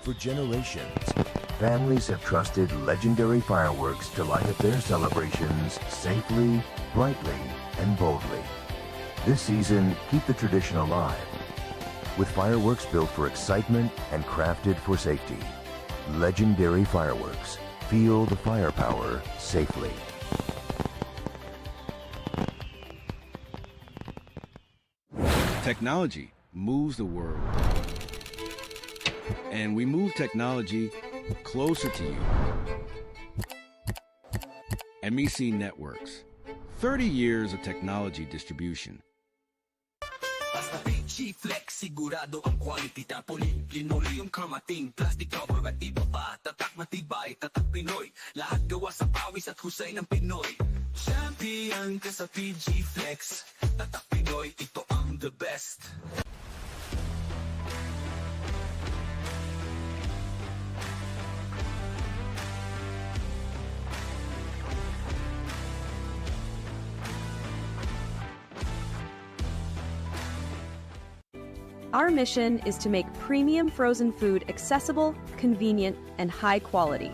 For generations, families have trusted legendary fireworks to light up their celebrations safely, brightly, and boldly. This season, keep the tradition alive with fireworks built for excitement and crafted for safety. Legendary fireworks. Feel the firepower safely. Technology moves the world. And we move technology closer to you. MEC Networks. 30 years of technology distribution. Basta Fil-Chi Flex, sigurado ang quality. Tapoli, linoleum, kamating, plastic cover at iba pa. Tatak matibay, tatak Pinoy. Lahat gawa sa pawis at husay ng Pinoy. Champion ka sa Fil-Chi Flex. Tatak Pinoy, ito ang the best. Our mission is to make premium frozen food accessible, convenient, and high quality,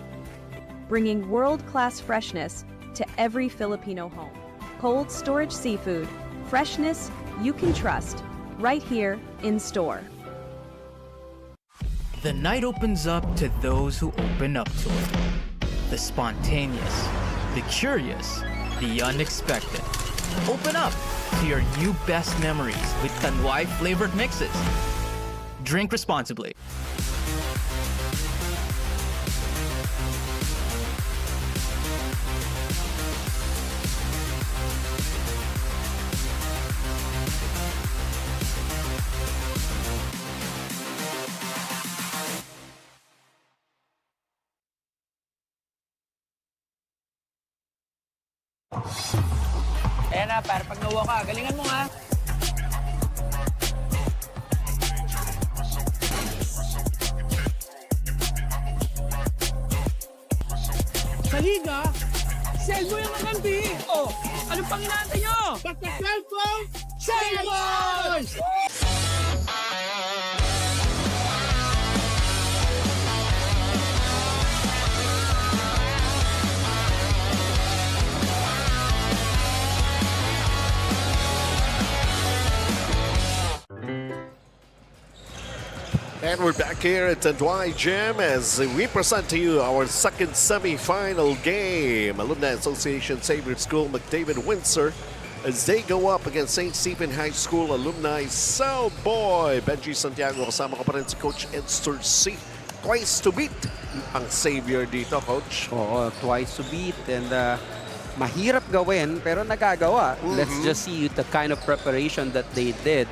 bringing world-class freshness to every Filipino home. Cold storage seafood, freshness you can trust, right here in store. The night opens up to those who open up to it. The spontaneous, the curious, the unexpected. Open up to your new best memories with Tanduay flavored mixes. Drink responsibly. Ayan na, para pag nawa ka, galingan mo nga. Sa liga, CELLBOY ang kakampi! Oh, ano pang inaantay nyo? Basta cellphone, CELLBOY! And we're back here at Tanduay Gym as we present to you our second semi-final game. Alumni Association Xavier School McDavid Windsor as they go up against St. Stephen High School alumni CELLBOY. Benji Santiago, kasama ko pa rin si Coach Edster C. Twice to beat ang Xavier dito, Coach. Oo, twice to beat and mahirap gawin pero nagagawa. Let's just see the kind of preparation that they did.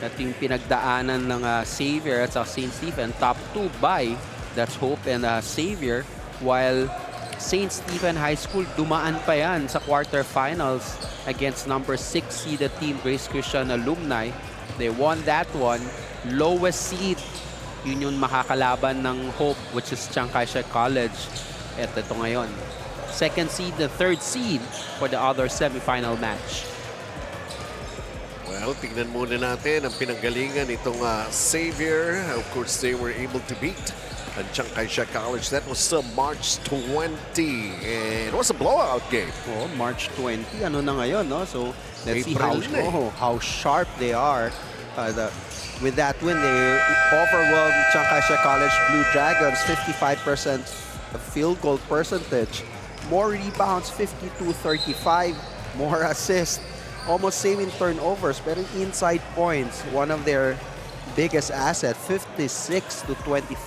At yung pinagdaanan ng Xavier at sa St. Stephen, top 2 by, that's Hope and Xavier, while St. Stephen High School dumaan pa yan sa quarterfinals against number 6 seeded team Grace Christian Alumni. They won that one. Lowest seed, yun yung makakalaban ng Hope, which is Chiang Kai-shek College. At ito ngayon. Second seed, the third seed for the other semifinal match. Well, tingnan muna natin ang pinanggalingan itong Xavier. Of course, they were able to beat ang Chiang Kai-shek College. That was March 20. And it was a blowout game. Oh, March 20. Ano na ngayon, no? So, let's see April how sharp they are. With that win, they overwhelmed Chiang Kai-shek College Blue Dragons, 55% field goal percentage. More rebounds, 52-35. More assists. Almost same in turnovers, pero inside points, one of their biggest assets, 56-24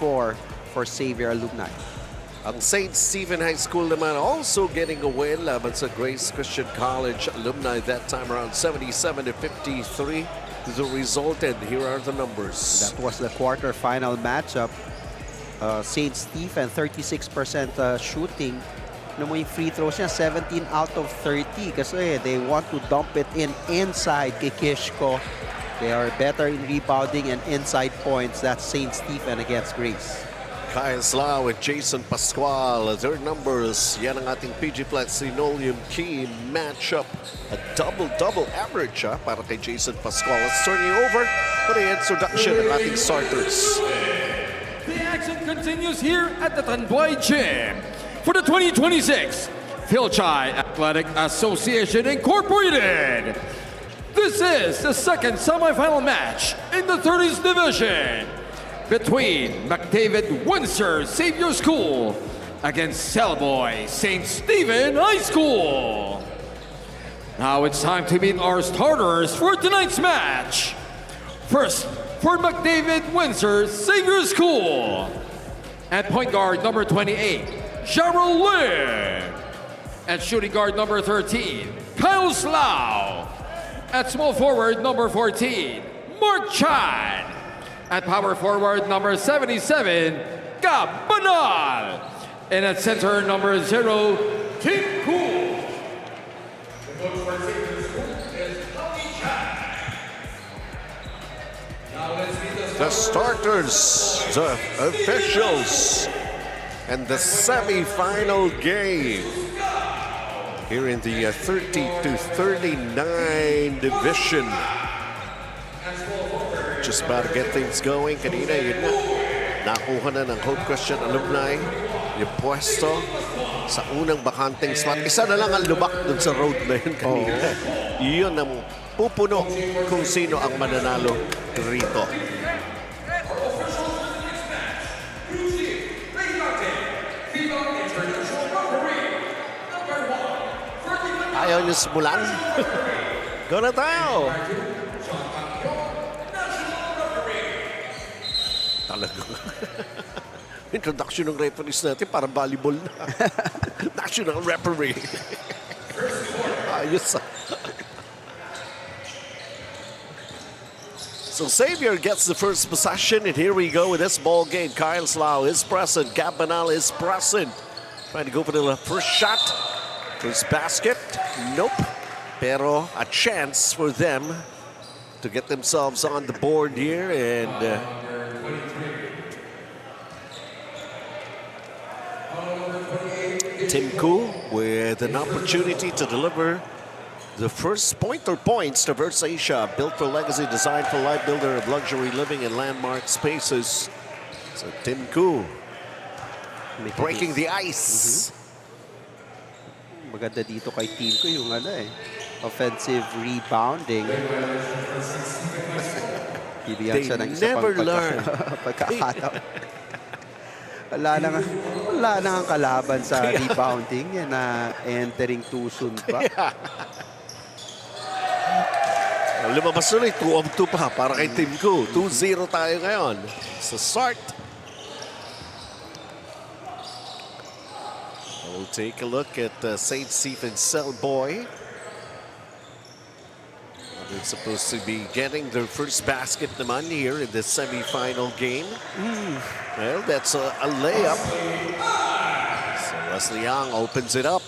for Xavier Alumni. Ang St. Stephen High School naman also getting a win laban sa Grace Christian College Alumni that time around 77-53 the result, and here are the numbers. That was the quarterfinal matchup. St. Stephen, 36% shooting. Ano mo yung free throws niya, 17 out of 30 kasi they want to dump it inside kay Kishko. They are better in rebounding and inside points. That's St. Stephen against Grace. Kyle Slau and Jason Pascual, their numbers. Yan ang ating PG Flex Linoleum Key matchup. A double-double average para kay Jason Pascual. Let's turn you over for the introduction ng ating starters. The action continues here at the Tanduay Gym for the 2026 Fil-Chi Athletic Association Incorporated. This is the second semifinal match in the 30s division between McDavid Windsor Xavier School against CELLBOY St. Stephen High School. Now it's time to meet our starters for tonight's match. First, for McDavid Windsor Xavier School. At point guard number 28, Gerald Lim. At shooting guard number 13, Kyle Slough. At small forward number 14, Mark Chan. At power forward number 77, Gab Banal. And at center number 0, Tim Cool. The coach for Xavier School is Fil-Chi. The starters, the officials, and the semi-final game here in the 30-39 division. Just about to get things going. Kanina, yun na. Nakuha na ng Hope Christian alumni yung pwesto sa unang bakanteng slot. Isa na lang ang lubak dun sa road na yun kanina. Yun ang pupuno kung sino ang mananalo rito. Ayaw niyo simulan? Go na tayo! Talagang introduction ng referees natin para volleyball na. National referee. Ayos. So Xavier gets the first possession, and here we go with this ball game. Kyle Slough is present. Gab Banal is present. Trying to go for the first shot. First basket. Nope. Pero a chance for them to get themselves on the board here, and Tim Koo with an opportunity to deliver the first pointer points to Versatia, built for legacy, designed for life, builder of luxury living in landmark spaces. So Tim Koo breaking the ice. Maganda dito kay team ko yung offensive rebounding. Bibigyan siya ng isa pang pagkakataon. Wala na ang kalaban sa rebounding yan na entering too soon pa. Lumabas ulit, 2 of 2 pa para kay Tim Koo. 2-0 tayo ngayon sa start. We'll take a look at St. Stephen CELLBOY. They're supposed to be getting their first basket naman here in the semi-final game. Well, that's a layup. So Wesley Young opens it up.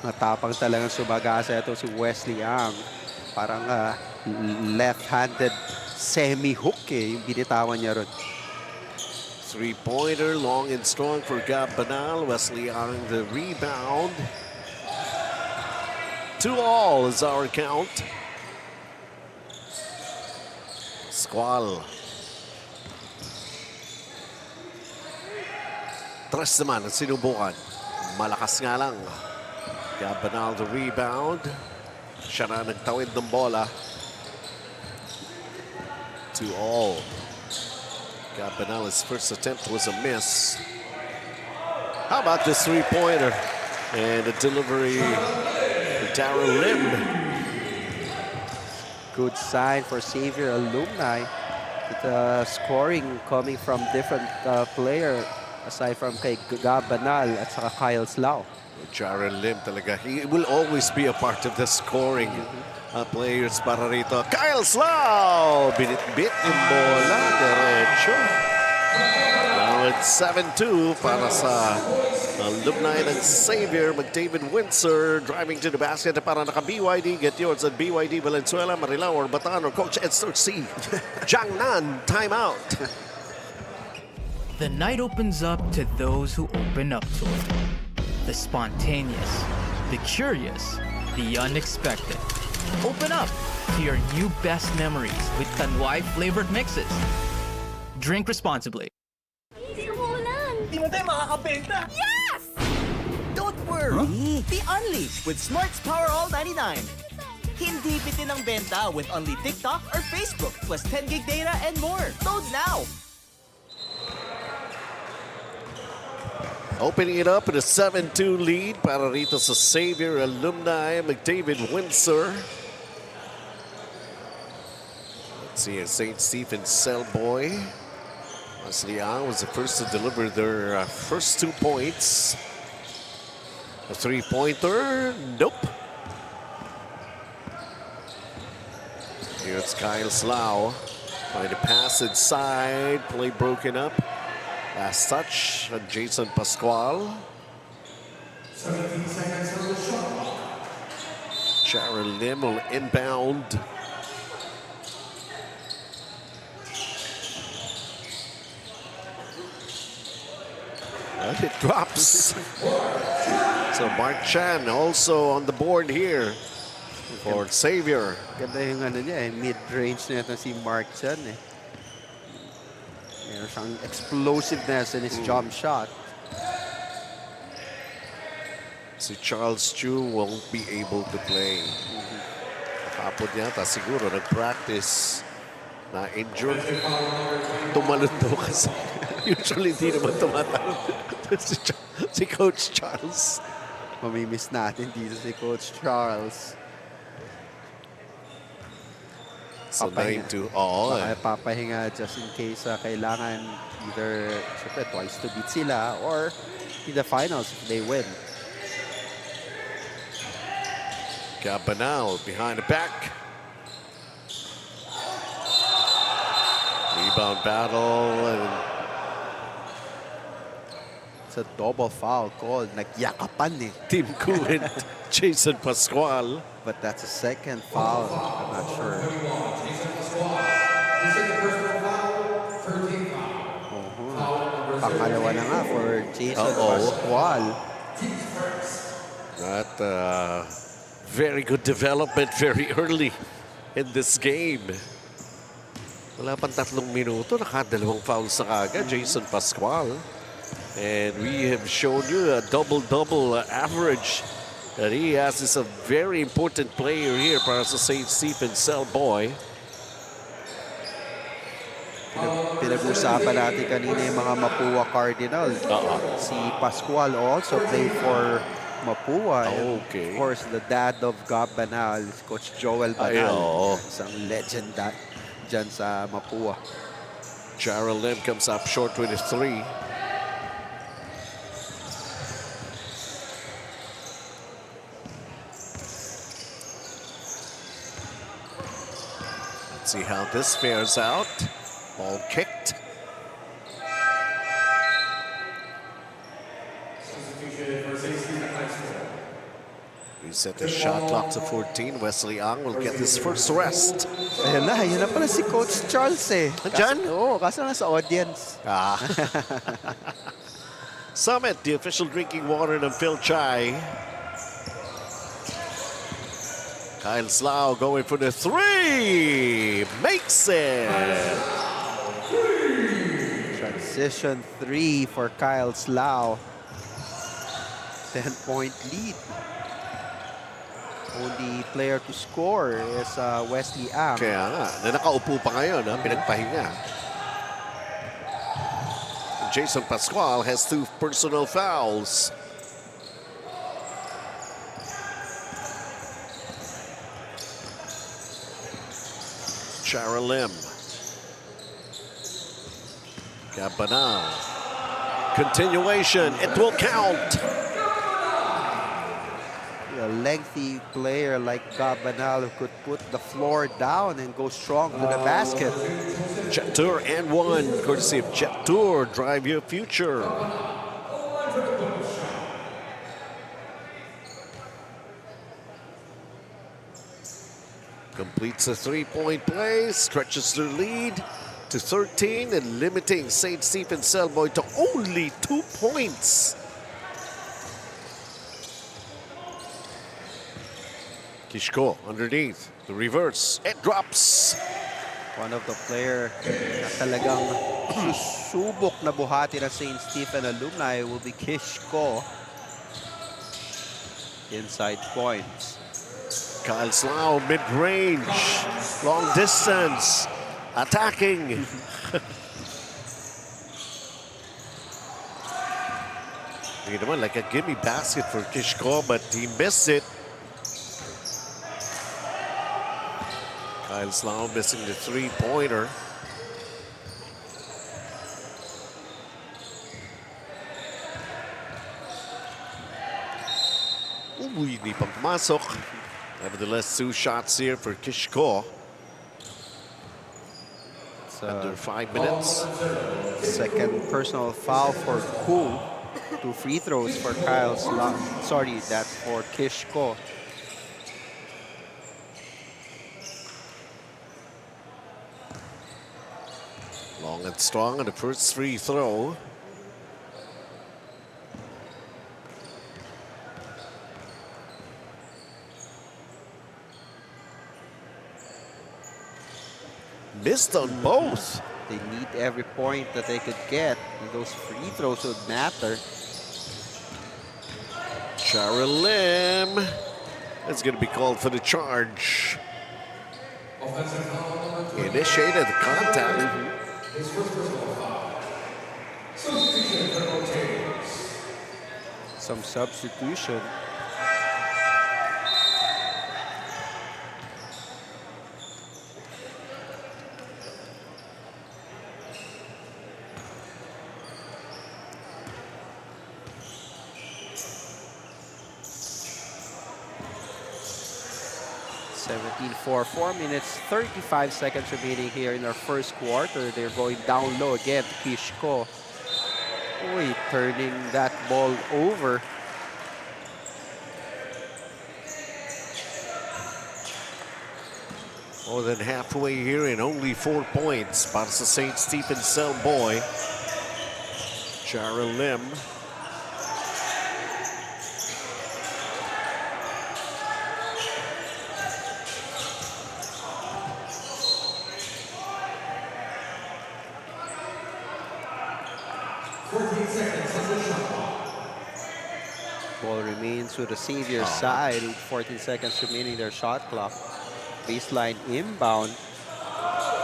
Matapang talagang sumagasa ito si Wesley Young. Parang left-handed semi-hook yung binitawan niya ron. Three-pointer, long and strong for Gab Banal. Wesley Young the rebound. 2-all is our count. Squall. Tres naman ang sinubukan. Malakas nga lang. Gab Banal the rebound. Siya na nagtawid ng bola. 2-all. Gab Banal's first attempt was a miss. How about this three-pointer? And a delivery for Darryl Lim. Good sign for Xavier alumni. The scoring coming from different player aside from kay Gab Banal at saka Kyle Slough. Darryl Lim talaga. He will always be a part of the scoring players para rito. Kyle Slough! Binit-bit yung bola. Diretso. Now it's 7-2 para sa alumni ng Xavier. McDavid Windsor driving to the basket para naka-BYD. Get yours at BYD Valenzuela, Marilao, or Bataan, or Coach Edster C. Jiangnan, timeout. The night opens up to those who open up to it. The spontaneous, the curious, the unexpected. Open up to your new best memories with Tanduay flavored mixes. Drink responsibly. Di mo tayo makakabenta! Yes! Don't worry. Be unleashed with Smart's Power All 99. Hindi bitin ang benta with only TikTok or Facebook plus 10 gig data and more. Load now. Opening it up in a 7-2 lead para rito sa Xavier alumni McDavid Windsor. Let's see, St. Stephen's CELLBOY. Wesley Ang was the first to deliver their first 2 points. A three-pointer, nope. Here's Kyle Slough trying to pass inside, play broken up. Last touch on Jason Pascual. 17 seconds on the shot clock. Sharon Lim will inbound. And it drops. So Mark Chan also on the board here for Xavier. Ganda yung ano niya, mid-range na ito si Mark Chan. Meron siyang explosiveness in his jump shot. Si Charles Chu won't be able to play. Hapon yata siguro nag-practice. Na-injured. Tumalon daw kasi. Usually hindi naman tumatalon. si Coach Charles. Mamimiss natin dito si Coach Charles. So 9-2. Oo. Papahinga just in case kailangan either syempre, twice to beat sila or in the finals if they win. Cabanal behind the back. Rebound battle. And it's a double foul call. Nagyakapan eh. Team Koo and Jason Pascual. But that's a second foul. I'm not sure. Pangalawa na nga for Jason Pascual. That very good development very early in this game. Wala pang 3 minuto, nakadalawang foul sa kagad, Jason Pascual. And we have shown you a double-double average that he has. Is a very important player here para sa St. Stephen's CELLBOY. Pinag-usapan natin kanina yung mga Mapua Cardinal. Si Pascual also played for Mapua. Okay. Of course, the dad of Gab Banal, Coach Joel Banal. Isang legend dyan sa Mapua. Jarrell Lim comes up short with a 3. Let's see how this fares out. Ball kicked. We set the shot clock to 14. Wesley Ang will get his first rest. Ayan na pala si Coach Charles eh. Nandyan? Oo, kaso nasa audience. Summit, the official drinking water ng Fil-Chi. Kyle Slough going for the 3. Makes it. Transition 3 for Kyle Slough. 10-point lead. Only player to score is Wesley Ang. Kaya nga, na nakaupo pa ngayon, pinagpahinga. Jason Pascual has 2 personal fouls. Shara Lim. Cabanal. Continuation, it will count. A lengthy player like Gabanal who could put the floor down and go strong to the basket. Jet Tour and 1, courtesy of Jet Tour. Drive your future. Completes a 3-point play, stretches their lead to 13 and limiting St. Stephen's CELLBOY to only 2 points. Kishko underneath, the reverse, it drops. One of the player na talagang susubok na buhati ng St. Stephen alumni will be Kishko. Inside points. Kyle Slough, mid-range, long distance, attacking. Like a gimme basket for Kishko, but he missed it. Kyle Slough missing the three-pointer. Hindi pang pumasok. Nevertheless, 2 shots here for Kishko. Under 5 minutes. Second personal foul for Kung. 2 free throws for Kyle Slough. Sorry, that's for Kishko. Long and strong on the first free throw. Missed on both. They need every point that they could get, and those free throws would matter. Cheryl Lim is going to be called for the charge. He initiated the contact. Some substitution. For 4 minutes, 35 seconds remaining here in our first quarter. They're going down low again to Kishko. Uy, turning that ball over. More than halfway here and only 4 points. Para sa St. Stephen CELLBOY. Cheryl Lim. Ball remains with the Savior's side with 14 seconds remaining their shot clock. Baseline inbound.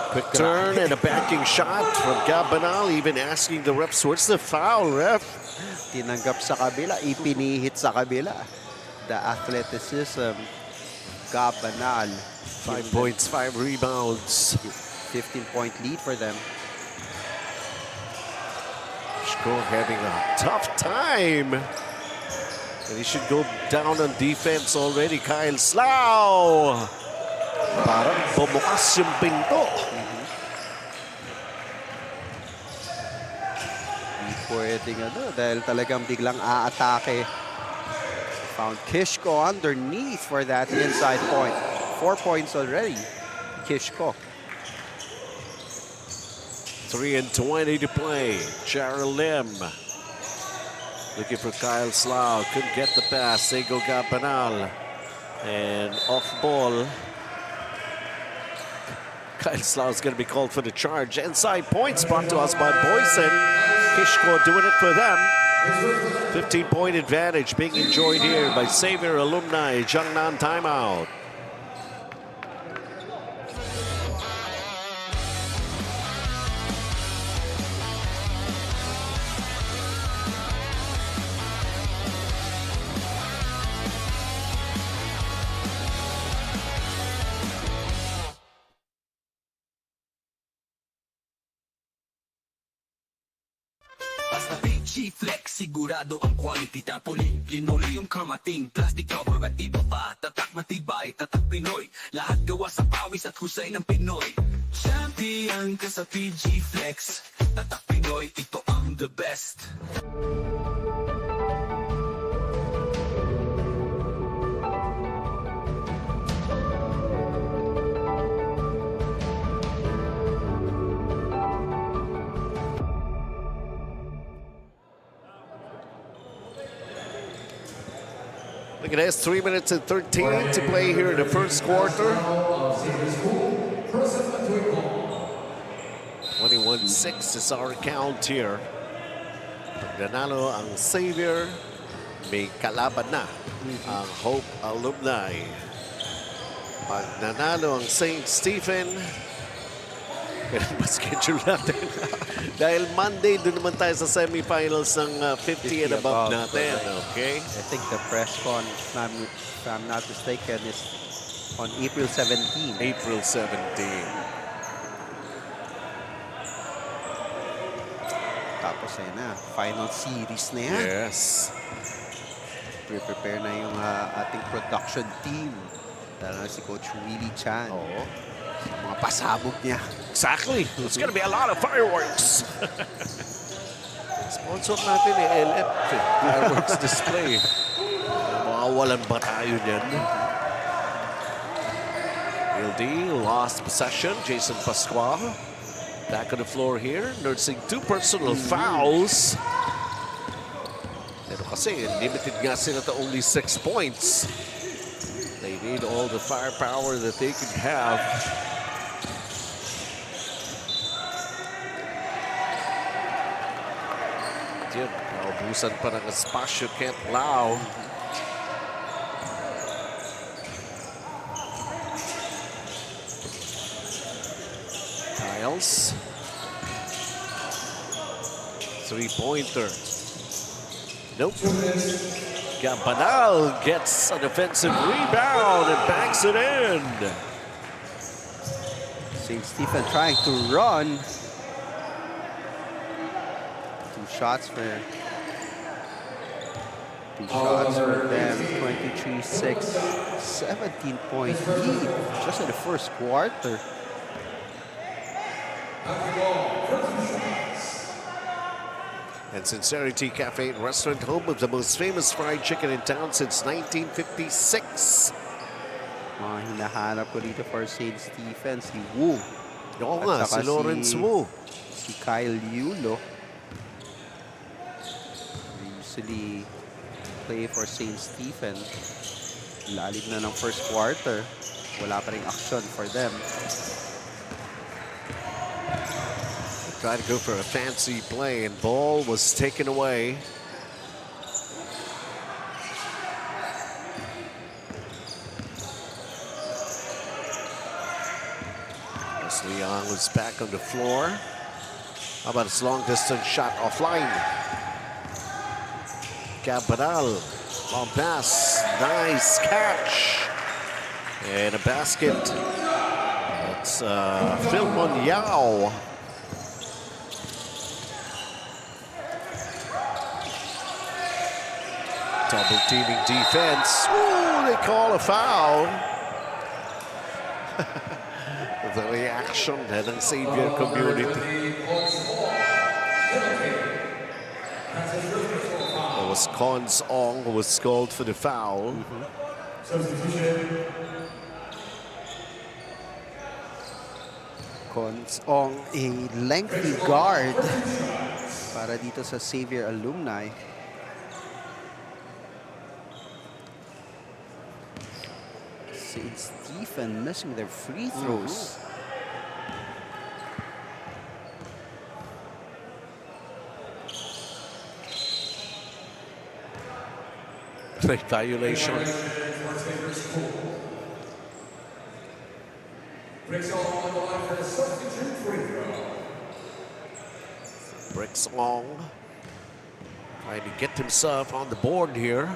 Quick turn and a backing shot from Gabanal, even asking the refs, what's the foul, ref? Tinanggap sa kabila, ipinihit sa kabila. The athleticism, Gabanal. 5 points, 5 rebounds. 15-point lead for them. Kishko having a tough time. And he should go down on defense already. Kyle Slough. Parang bumukas yung pinto. Hindi pwedeng dahil talagang biglang aatake. Found Kishko underneath for that inside point. 4 points already. Kishko. 3:20 to play. Cheryl Lim. Looking for Kyle Slough. Couldn't get the pass. Sego Gabanal. And off ball. Kyle Slough is going to be called for the charge. Inside points brought to us by Boysen. Kishko doing it for them. 15-point advantage being enjoyed here by Xavier alumni. Jiangnan timeout. Basta Fil-Chi Flex, sigurado ang quality. Tapoli, linoleum, kamating, plastic cover at iba pa. Tatak matibay, tatak Pinoy. Lahat gawa sa pawis at husay ng Pinoy. Champion ka sa Fil-Chi Flex. Tatak Pinoy, ito ang the best. Look at this, 3 minutes and 13 to play here in the first quarter. 1-6 is our count here. Pag nanalo ang Xavier, may kalaban na ang Hope Alumni. Pag nanalo ang St. Stephen, schedule natin. Dahil Monday, doon naman tayo sa semifinals ng 50 and above natin. Okay? I think the press con, if I'm not mistaken, is on April 17. April 17. Tapos ayun na, final series na yan. Yes. Prepare na yung ating production team. Lalo na si Coach Willie Chan. Oo. Mga pasabog niya. Exactly. It's gonna be a lot of fireworks. Sponsor natin LF. Fireworks display. Mawawalan ba tayo dyan? LD lost possession. Jason Pascual back on the floor here, nursing 2 personal fouls. Pero kasi limited nga sila to only 6 points. They need all the firepower that they can have. Diyan, naubusan pa ng espasyo Kent Lau. Tiles. 3-pointer. Nope. Campanal gets an offensive rebound and banks it in. St. Stephen trying to run. 2 shots for them. 23-6, 17-point lead just in the first quarter. And Sincerity Cafe and Restaurant, home of the most famous fried chicken in town since 1956. Mga hinahanap ko dito for St. Stephen, si Wu. Oo nga, si Lawrence Wu. Si Kyle Yulo. Usually play for St. Stephen. Lalim na ng first quarter. Wala pa ring action for them. Tried to go for a fancy play and ball was taken away. Leslie Young was back on the floor. How about his long distance shot offline? Campanal, long pass, nice catch. And a basket. It's Fil-Chi. Double teaming defense. Ooh, they call a foul. The reaction ng Xavier community. It was Cons Ong who was called for the foul. Cons Ong, a lengthy guard para dito sa Xavier alumni. St. Stephen missing their free throws. Play violation. Bricks Long trying to get himself on the board here.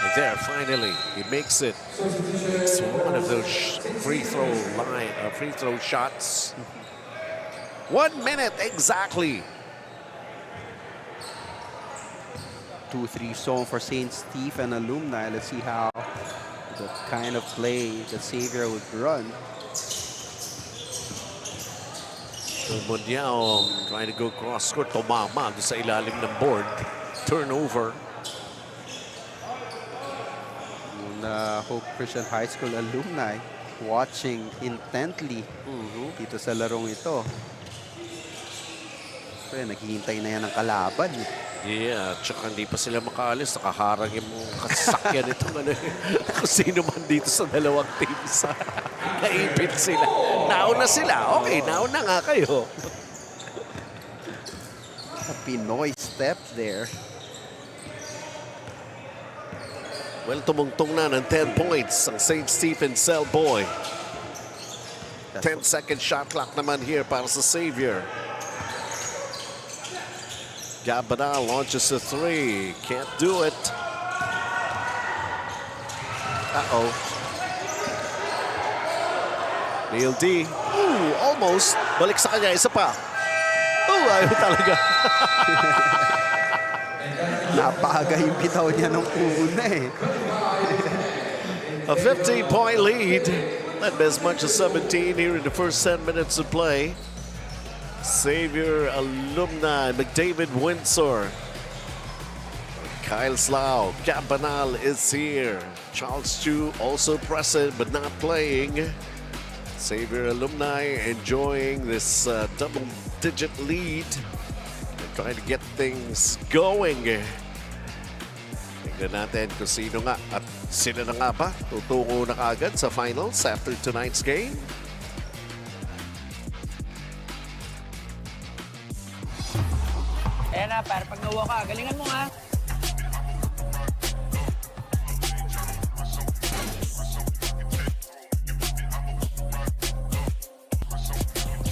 And there, finally, he makes it. It's one of those free throw shots. 1 minute exactly. 2-3 zone for St. Stephen alumni. Let's see how the kind of play that Xavier would run. So Munyao trying to go cross court. Tumama sa ilalim ng board. Turnover. Hope Christian High School alumni watching intently dito sa larong ito. Pero naghihintay na yan ng kalaban. Yeah, tsaka hindi pa sila makaalis. Nakaharang yung kasakyan itong kung sino man dito sa dalawang teams. Naipit sila. Nauna sila. Okay, nauna nga kayo. A Pinoy step there. Well, tumungtong na ng 10 points ang St. Stephen CELLBOY. 10-second shot clock naman here para sa Xavier. Gabana launches a 3. Can't do it. Uh-oh. Neil D. Ooh, almost. Balik sa kanya. Isa pa. Oh, ayaw talaga. Napaga yung bitaw niya nung una eh. A 15-point lead. Not as much as 17 here in the first 10 minutes of play. Xavier alumni, McDavid, Windsor. Kyle Slough, Cabanal is here. Charles Chu also present but not playing. Xavier alumni enjoying this double-digit lead. They're trying to get things going. Tingnan natin kung sino nga at sila na nga ba tutungo na kaagad sa finals after tonight's game. Ayan na, para pag nawa ka, galingan mo nga.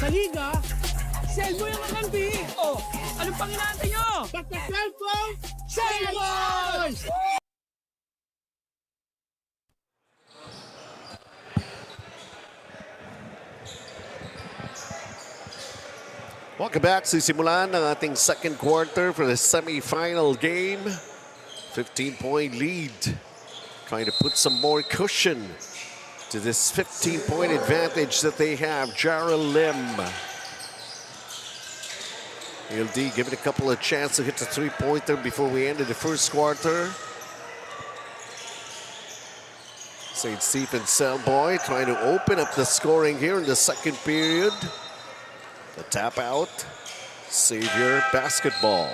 Sa liga, CELLBOY ang kakampi. Oh, anong pang inaantay nyo? Basta cellphone, CELLBOY! Welcome back. Sisimulan ng ating second quarter for the semi-final game. 15-point lead. Trying to put some more cushion to this 15-point advantage that they have. Jarrell Lim. LD giving a couple of chances to hit the three-pointer before we ended the first quarter. St. Stephen CELLBOY trying to open up the scoring here in the second period. The tap out. Xavier basketball.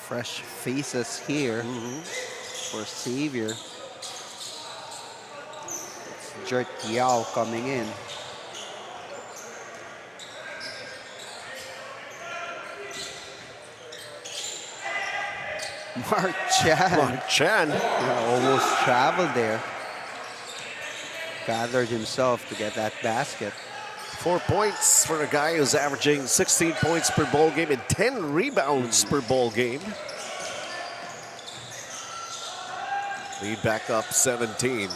Fresh faces here for Xavier. It's Jert Yao coming in. Mark Chan. Almost traveled there. Gathered himself to get that basket. 4 points for a guy who's averaging 16 points per ball game and 10 rebounds per ball game. Lead back up 17.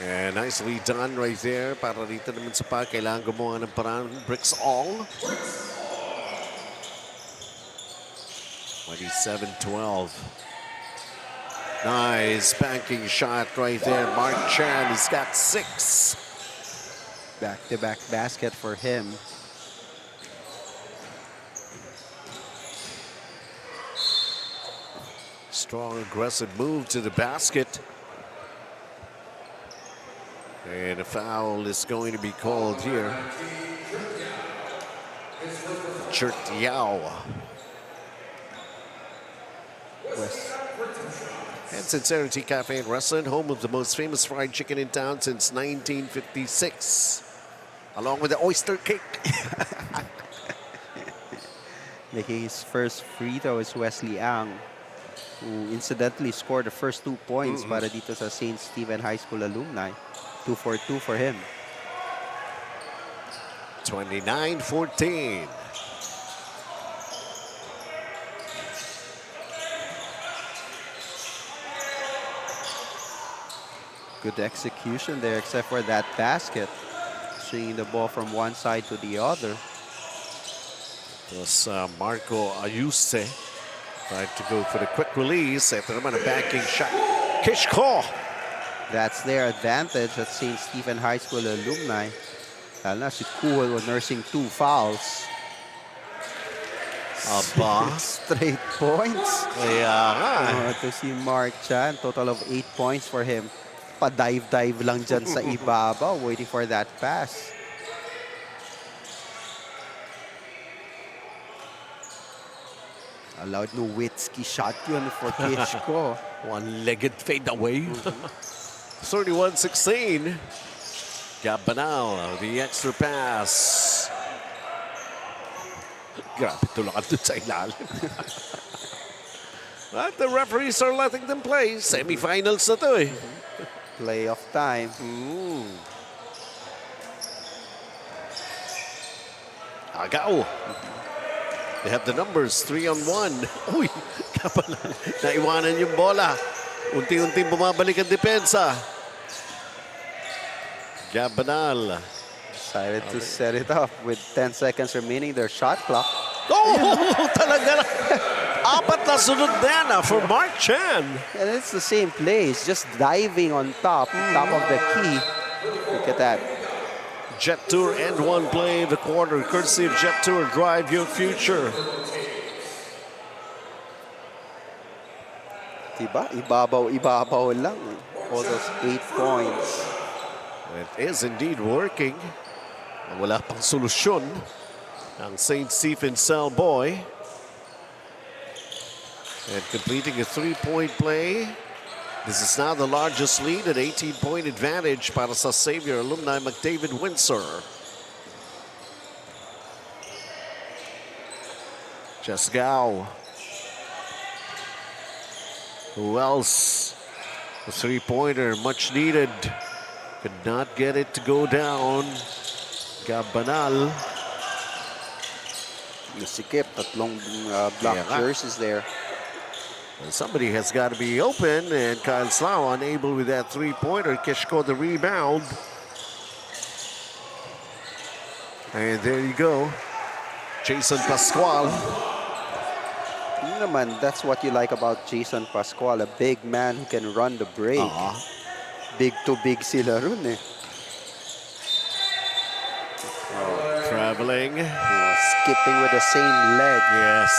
And nicely done right there. Para dito naman sa pa, kailangan gumawa ng parang bricks all. 27-12. Nice banking shot right there. Mark Chan has got 6. Back-to-back basket for him. Strong, aggressive move to the basket. And a foul is going to be called here. Jert Yao. And Sincerity Cafe and Restaurant, home of the most famous fried chicken in town since 1956. Along with the oyster cake. Making his first free throw is Wesley Ang, who incidentally scored the first 2 points para dito sa St. Stephen High School alumni. 2 for 2 for him. 29-14. Good execution there, except for that basket. Swinging the ball from one side to the other. Was Marco Ayuse tried to go for the quick release. After naman a backing shot. Kishko. That's their advantage at St. Stephen High School alumni. Lalo na si Kuhl nursing 2 fouls. Aba. 6 straight points. Kaya nga. To si Mark Chan, total of 8 points for him. Pa-dive-dive lang dyan sa ibabaw, waiting for that pass. Allowed Nowitzki shot yun for Kishko. One-legged fade away. 31-16. Gabanal, the extra pass. Grabe, tulakan dun sa ilalim. But the referees are letting them play. Semifinals na to eh. Playoff time. Agao. They have the numbers, 3-on-1. Uy, Gabanal. Naiwanan yung bola. Unti-unting bumabalik ang depensa. Gabanal. Decided to set it up with 10 seconds remaining their shot clock. Oh, talaga na. Apat na sunod na for Mark Chan. And it's the same play. It's just diving on top of the key. Look at that. Jet Tour and one play the quarter, courtesy of Jet Tour. Drive your future. Diba? Ibabaw lang. All those 8 points. It is indeed working. Wala pang solusyon ang St. Stephen CELLBOY. And completing a 3-point play. This is now the largest lead, an 18-point advantage para sa Xavier alumni McDavid Windsor. Chesgao. Who else? A 3-pointer, much needed. Could not get it to go down. Gabanal. Nasikip, tatlong black jerseys there. And somebody has got to be open, and Kyle Slough unable with that 3-pointer. Kishko the rebound. And there you go. Jason Pascual. Naman, that's what you like about Jason Pascual, a big man who can run the break. Big to big sila ron eh. Traveling. Skipping with the same leg. Yes.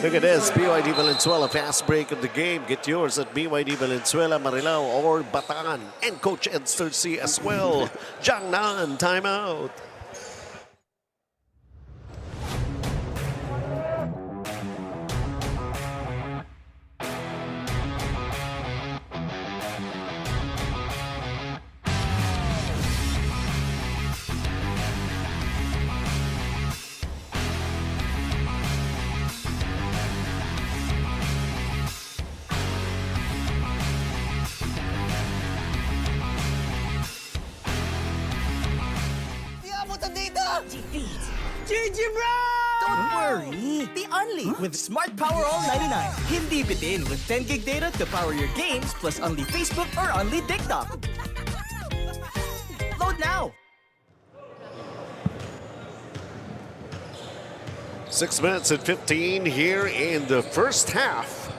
Look at this, BYD Valenzuela, fast break of the game. Get yours at BYD Valenzuela, Marilao, or Bataan. And Coach Ed Sturcy as well. Jiangnan, timeout. GG bro! Don't worry. The Only with Smart Power All 99. Hindi bitin with 10 gig data to power your games plus Only Facebook or Only TikTok. Load now. 6 minutes and 15 here in the first half.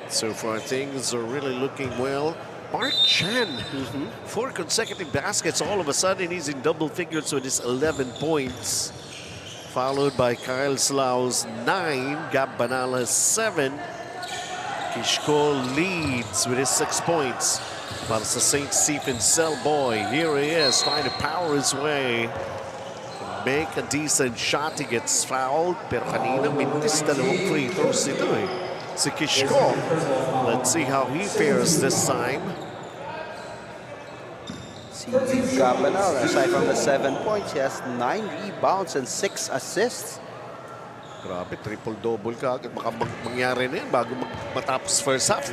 So far, things are really looking well. Mark Chan, 4 consecutive baskets. All of a sudden, he's in double figures with his 11 points. Followed by Kyle Slough's 9, Gab Banala's 7. Kishko leads with his 6 points. Para sa St. Stephen CELLBOY. Here he is, trying to power his way. Make a decent shot. He gets fouled. Pero kanina, mintis dalawang free throws ito eh. Si Kishko. Let's see how he fares this time. Gabanal, aside from the 7 points, he has 9 rebounds and 6 assists. Grabe, triple-double ka agad. Baka mangyari na yan bago matapos first half.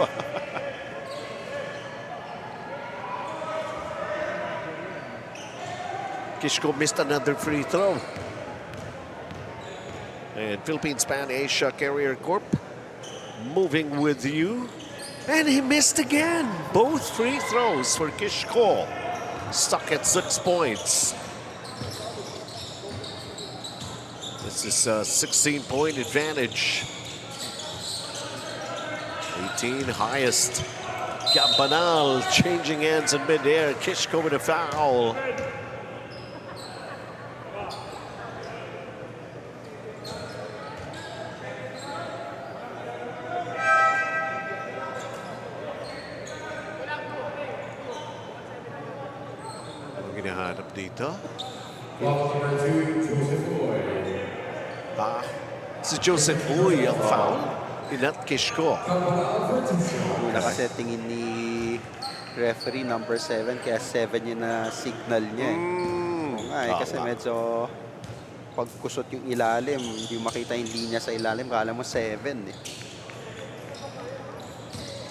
Kishko missed another free throw. And Philippines Pan Asia Carrier Corp moving with you. And he missed again. Both free throws for Kishko. Stuck at 6 points. This is a 16-point advantage. 18 highest. Gabanal changing hands in midair. Kishko with a foul. Hinahanap dito. Si Joseph Uy ang foul. Inat Kishko. Una kasi tingin ni referee number 7, kaya 7 yun na signal niya. Oo nga kasi medyo pagkusot yung ilalim, hindi makita yung linya sa ilalim, kala mo 7 eh.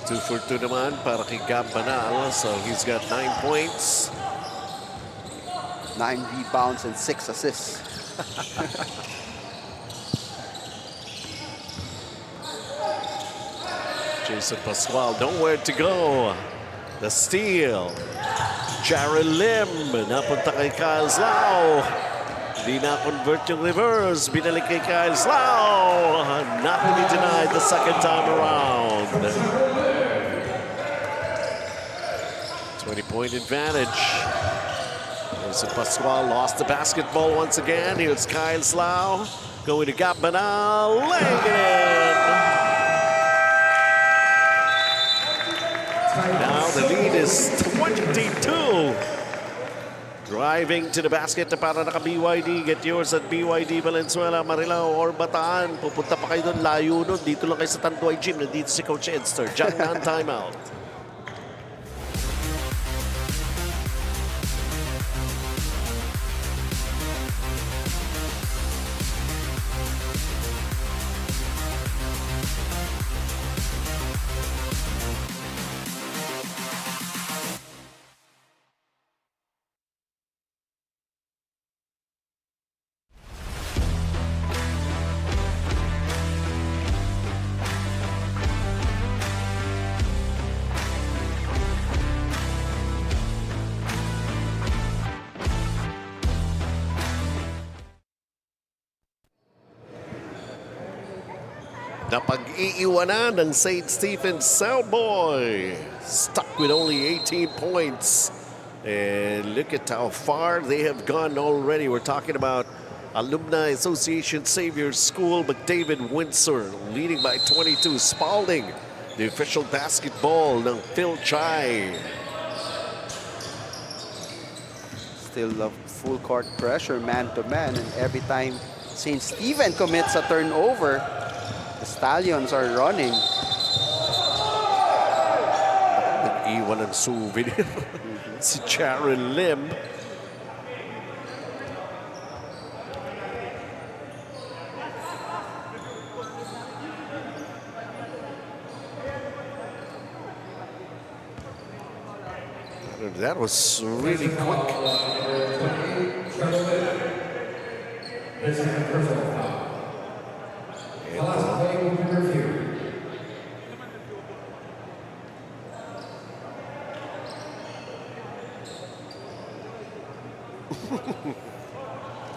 2 for 2 naman para kay Gab Banal. So he's got 9 points. 9 rebounds and 6 assists. Jason Pascual, nowhere to go. The steal. Jared Lim, napunta kay Kyle Slau. Hindi na-convert yung reverse. Binalik kay Kyle Slau. Not to be denied the second time around. 20-point advantage. Jason Pascual lost the basketball once again. Here's Kyle Slau. Going to Gab Banal. Laying it in. Now the lead is 22. Driving to the basket na para naka-BYD. Get yours at BYD Valenzuela, Marilao, or Bataan. Pupunta pa kayo doon, layo doon. Dito lang kayo sa Tanduay Gym. Nandito si Coach Edster. Jack man timeout. Napag-iiwanan ng St. Stephen's CELLBOY. Stuck with only 18 points. And look at how far they have gone already. We're talking about Alumni Association Xavier School, McDavid, Windsor, leading by 22. Spalding, the official basketball ng Fil-Chi. Still a full court pressure, man-to-man. And every time St. Stephen commits a turnover, the Stallions are running. Nag-iwan ng souvenir. Si Jaron Lim. That was really quick.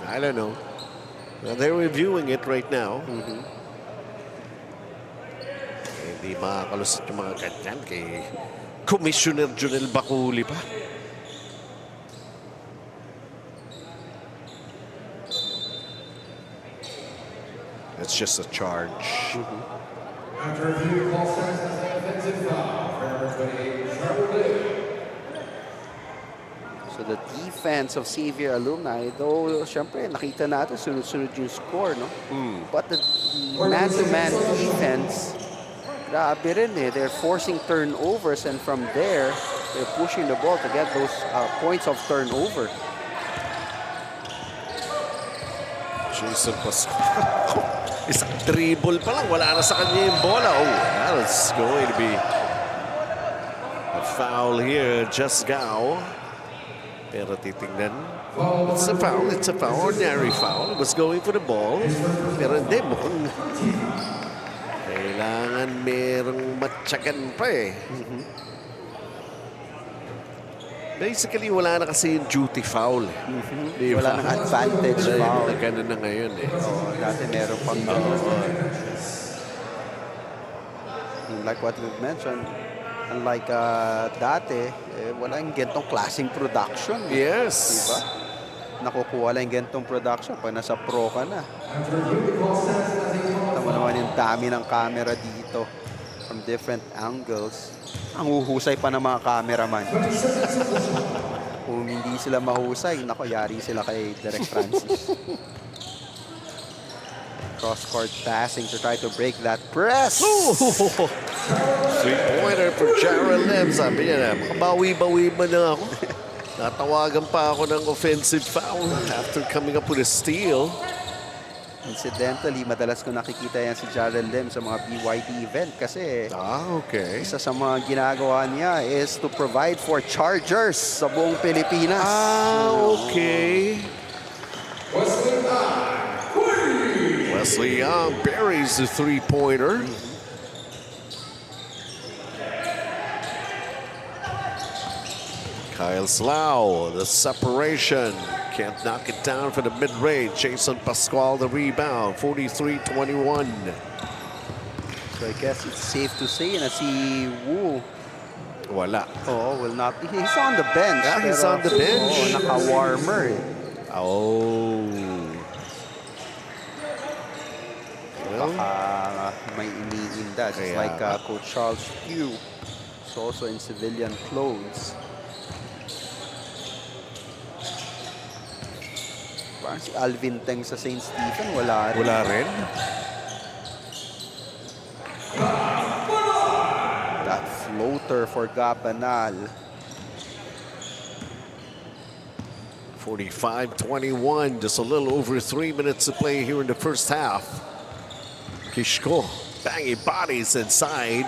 I don't know. Well, they're reviewing it right now. Hindi makakalusot yung mga ganyan kay Commissioner Junel Baculi pa. It's just a charge. After review, call stands as an offensive foul for number 28, Charlie. So the defense of Xavier Alumni, though, syempre, nakita natin sunod-sunod yung score, no? But the man-to-man defense, grabe rin eh. They're forcing turnovers, and from there, they're pushing the ball to get those points of turnover. Jason Pascual. Isang dribble pa lang. Wala na sa kanya yung bola. Oh, that's going to be a foul here. Just Gao. Pero titingnan. It's a foul. It's a foul. Ordinary foul. It was going for the ball. Pero hindi. Mukhang kailangan merong matyagan pa eh. Basically, wala na kasi yung duty foul. Wala nang advantage foul. Ganun na ngayon eh. Dati meron pang like what we've mentioned, unlike dati, walang gantong klaseng production. Yes. Diba? Nakukuha lang gantong production pag nasa pro ka na. Tama naman yung dami ng camera dito from different angles. Ang uhusay pa ng mga cameraman. Kung hindi sila mahusay, nako, yari sila kay Derek Francis. cross-court passing to try to break that press. Three-pointer for Jared Lim. Sabi niya na, makabawi-bawi ba na ako? Natawagan pa ako ng offensive foul after coming up with a steal. Incidentally, madalas ko nakikita yan si Jared Lim sa mga BYD event kasi okay. Isa sa mga ginagawa niya is to provide for chargers sa buong Pilipinas. Okay. Wesley Young buries the three-pointer. Kyle Slough, the separation. Can't knock it down for the mid-range. Jason Pascual, the rebound. 43-21. So I guess it's safe to say na si Wu wala. Oh, will not. He's on the bench. Yeah, he's on the bench. Oh, naka-warmer. Oh. Well, baka may iniinda. Just like Coach Charles Pugh. He's also in civilian clothes. Parang si Alvin Teng sa St. Stephen, wala rin. Wala rin. That floater for Gabanal. 45-21, just a little over 3 minutes to play here in the first half. Kishko banging bodies inside.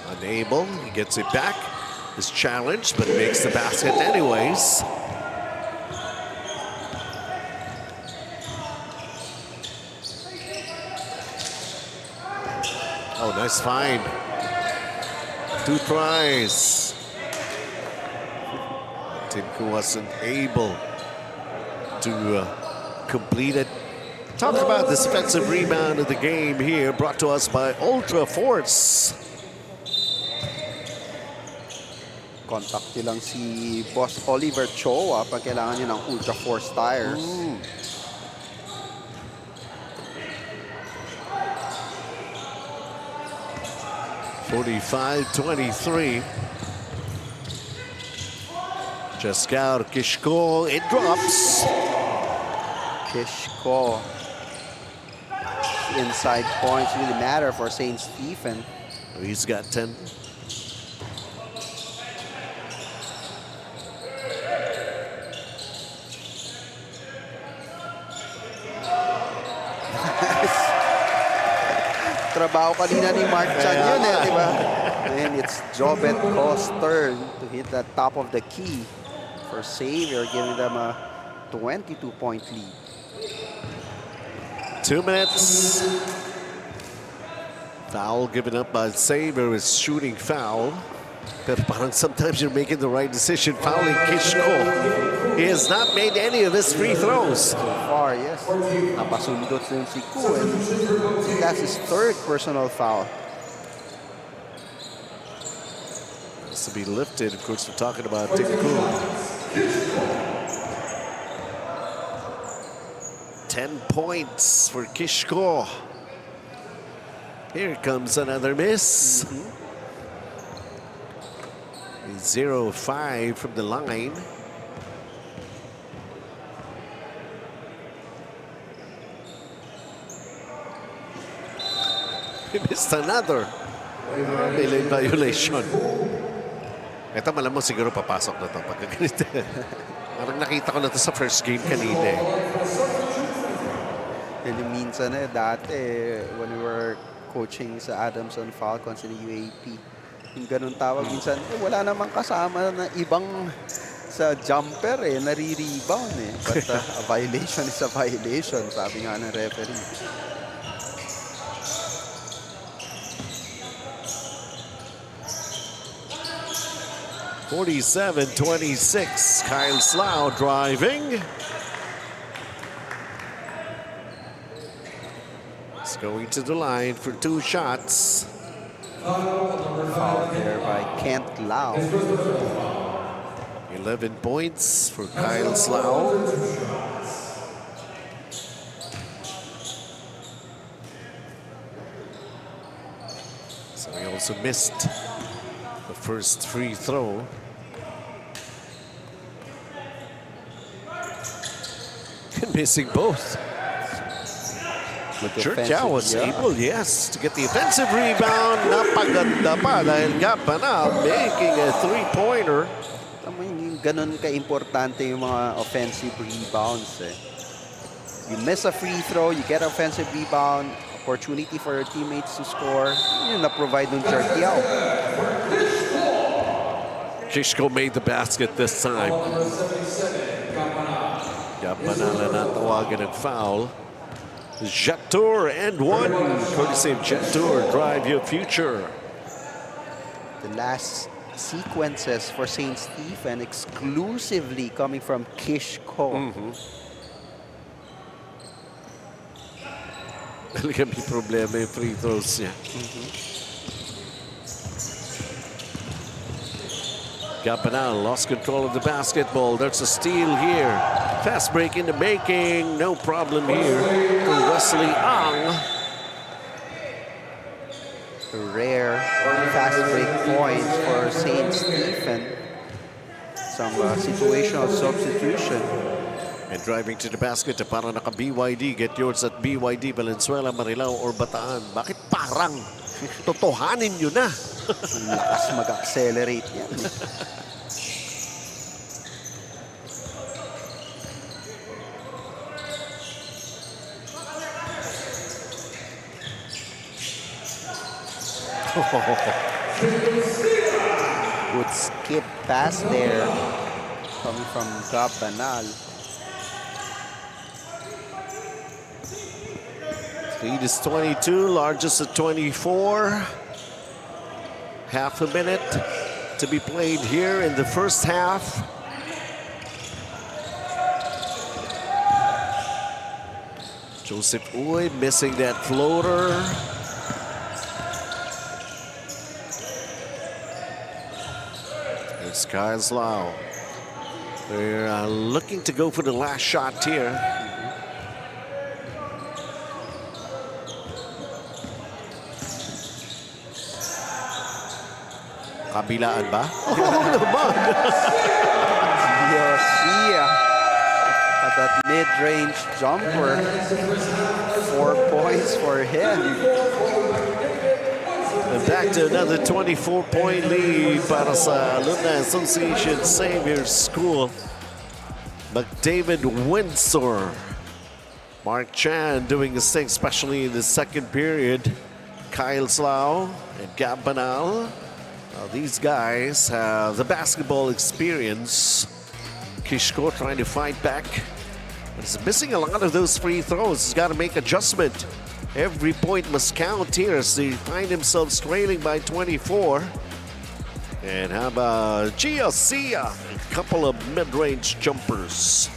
Unable, he gets it back. Is challenged, but makes the basket anyways. Oh, nice find. 2 tries. Timko wasn't able to complete it. Talk about this defensive rebound of the game here, brought to us by Ultra Force. Contact lang si Boss Oliver Choa pag kailangan niya ng Ultra Force tires. 45-23. Jaskar Kishko, it drops. Kishko. Inside points really matter for St. Stephen. He's got 10. Trabaho kanina ni Mark Chan yun di ba? And it's Jobet Ko's turn to hit the top of the key for Xavier, giving them a 22-point lead. 2 minutes. Foul given up by Xavier, is shooting foul. Pero parang sometimes you're making the right decision, fouling Kishko. He has not made any of his free throws. So far, yes. Napasundot din si Ku, and that's his 3rd personal foul. Has to be lifted. Of course, we're talking about Dick Ku. 10 points for Kishko. Here comes another miss. 0-5 from the line. He missed another. May lane violation. Ito malamang siguro papasok na ito pagka ganito. Parang nakita ko na ito sa first game kanina. And minsan dati, when we were coaching sa Adamson Falcons in the UAP, yung ganun tawag minsan, wala namang kasama na ibang sa jumper nare-rebound But a violation is a violation, sabi nga ng referee. (47-26). Kyle Slough driving. He's going to the line for 2 shots. Foul there by Kent Lau. 11 points for Kyle Slough. So he also missed the first free throw. Missing both. Churchill was able, yes, to get the offensive rebound. Napaganda pa dahil Gabanal making a three-pointer. Tama yung ganun ka-importante yung mga offensive rebounds. You miss a free throw, you get offensive rebound, opportunity for your teammates to score. Yun na-provide ng Churchill. Kishko made the basket this time. Gabanal na natawagan ng foul. Jetour and one. Courtesy of Jetour, drive your future. The last sequences for St. Stephen exclusively coming from Kishko. Talaga may problema yung free throws niya. Gabanal lost control of the basketball. There's a steal here. Fast break in the making. No problem here for Wesley Ang. Rare fast break points for St. Stephen. Some situational substitution. And driving to the basket para naka-BYD. Get yours at BYD, Valenzuela, Marilao, or Bataan. Bakit parang? Totohanin nyo na. Lakas mag-accelerate yan. Good skip pass there coming from Gabanal. Lead is 22, largest at 24. Half a minute to be played here in the first half. Joseph Uy missing that floater. It's Kyle Lau. They're looking to go for the last shot here. Kabilaan ba? Oo naman. Yosia at that mid-range jumper. 4 points for him. And back to another 24-point lead para sa Alumni Association Xavier School. McDavid Windsor. Mark Chan doing his thing, especially in the second period. Kyle Slau and Gabanal. These guys have the basketball experience. Kishko trying to fight back. But he's missing a lot of those free throws. He's got to make adjustment. Every point must count here as they find themselves trailing by 24. And how about Gia? A couple of mid-range jumpers.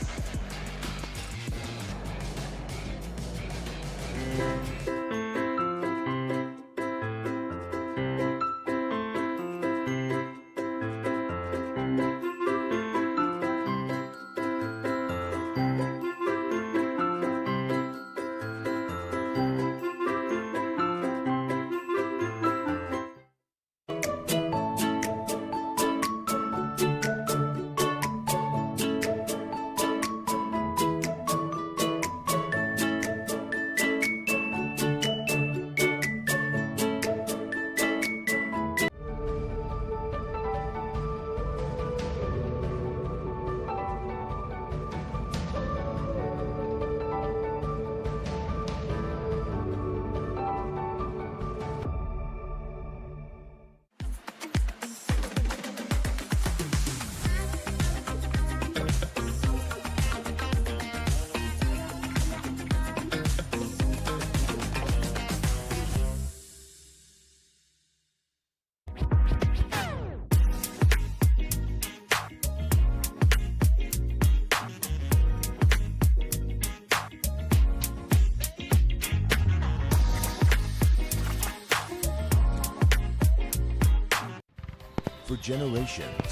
For generations,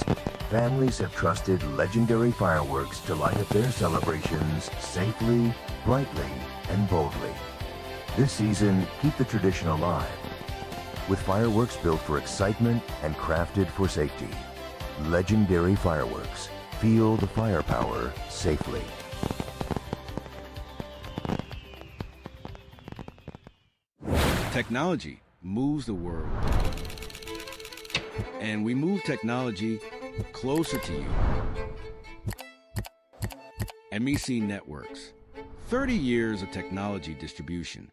families have trusted legendary fireworks to light up their celebrations safely, brightly, and boldly. This season, keep the tradition alive with fireworks built for excitement and crafted for safety. Legendary fireworks. Feel the firepower safely. Technology moves the world. And we move technology closer to you. MEC Networks. 30 years of technology distribution.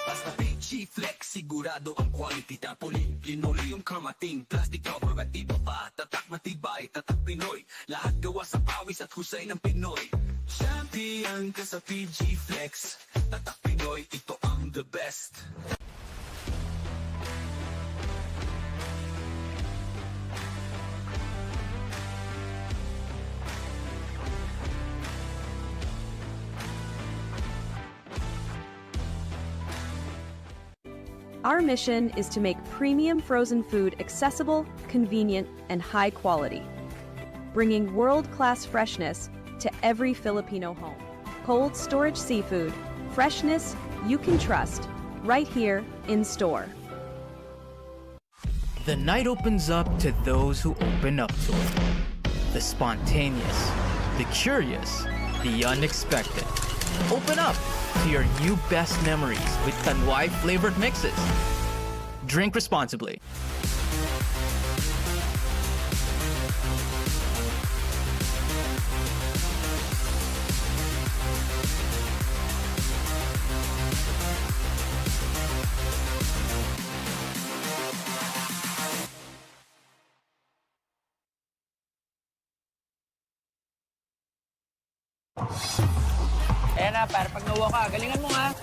Basta Fil-Chi Flex, sigurado ang quality tapoli. Linoleum, carmating, plastic cover at iba pa. Tatak matibay, tatak Pinoy. Lahat gawa sa pawis at husay ng Pinoy. Champion ka sa Fil-Chi Flex. Tatak Pinoy, ito ang the best. Our mission is to make premium frozen food accessible, convenient, and high quality, bringing world-class freshness to every Filipino home. Cold storage seafood, freshness you can trust, right here in store. The night opens up to those who open up to it. The spontaneous, the curious, the unexpected. Open up to your new best memories with Tanduay flavored mixes. Drink responsibly. Ayan na, para pag nawa ka, galingan mo nga.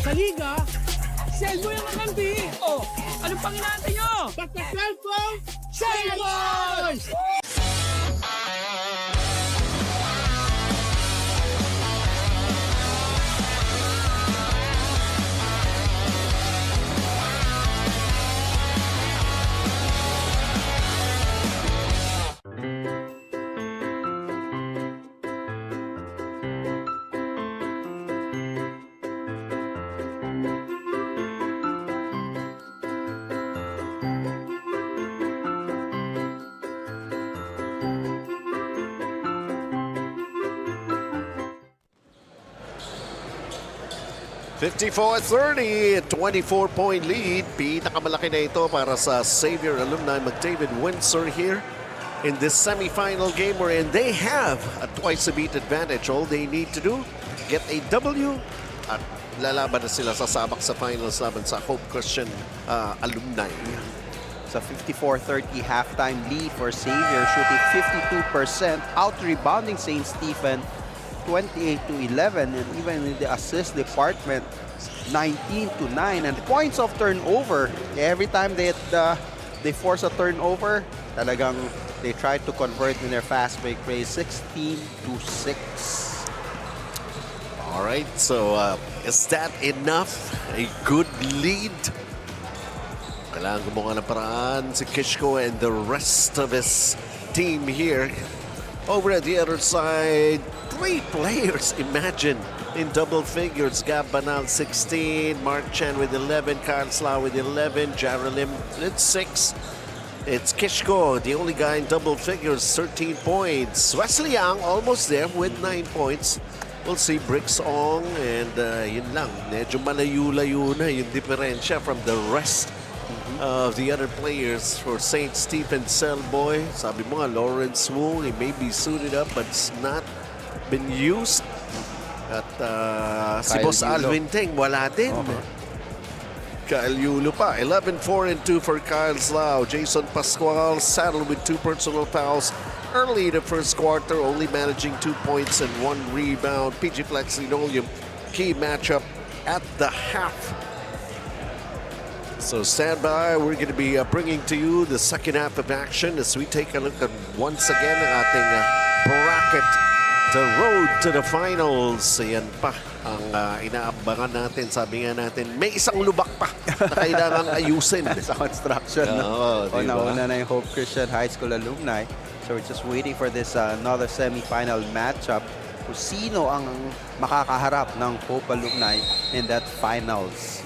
Sa Liga, CELLBOY ang kakampi. Oh, anong pang inaantay nyo? Basta cellphone, CELLBOY! $54-30, 24-point lead. Pinakamalaki na ito para sa Xavier alumni McDavid Windsor here in this semifinal game wherein they have a twice-a-beat advantage. All they need to do, get a W at lalaban na sila sasabak sa finals laban sa Hope Christian alumni. Sa 54-30 halftime lead for Xavier, shooting 52%, out-rebounding St. Stephen 28-11, and even in the assist department 19-9, and points of turnover. Every time they force a turnover, talagang they try to convert in their fast break play. 16-6. All right, so is that enough? A good lead? Kailangan gumawa ng paraan si Kishko and the rest of his team here. Over at the other side, 3 players, imagine, in double figures. Gab Banal, 16. Mark Chan with 11. Kyle Slau with 11. Jaralim with 6. It's Kishko, the only guy in double figures, 13 points. Wesley Yang almost there with 9 points. We'll see Bricks Ong, and yun lang. Medyo malayo-layo na yung diferensya from the rest of the other players for St. Stephen CELLBOY. Sabi mo nga, Lawrence Wu, he may be suited up but it's not been used. At si Boss Alvin Teng, wala din. Kyle Yulo pa. 11-4-2 for Kyle Slau. Jason Pascual saddled with 2 personal fouls early in the first quarter, only managing 2 points and 1 rebound. PG Flex Linoleum, key matchup at the half. So stand by. We're going to be bringing to you the second half of action as we take a look at once again ang ating bracket, the road to the finals. Yan pa ang inaabangan natin. Sabi nga natin, may isang lubak pa na kailangang ayusin sa construction. Una-una na yung Hope Christian High School alumni. So we're just waiting for this another semi-final matchup. Kung sino ang makakaharap ng Hope alumni in that finals.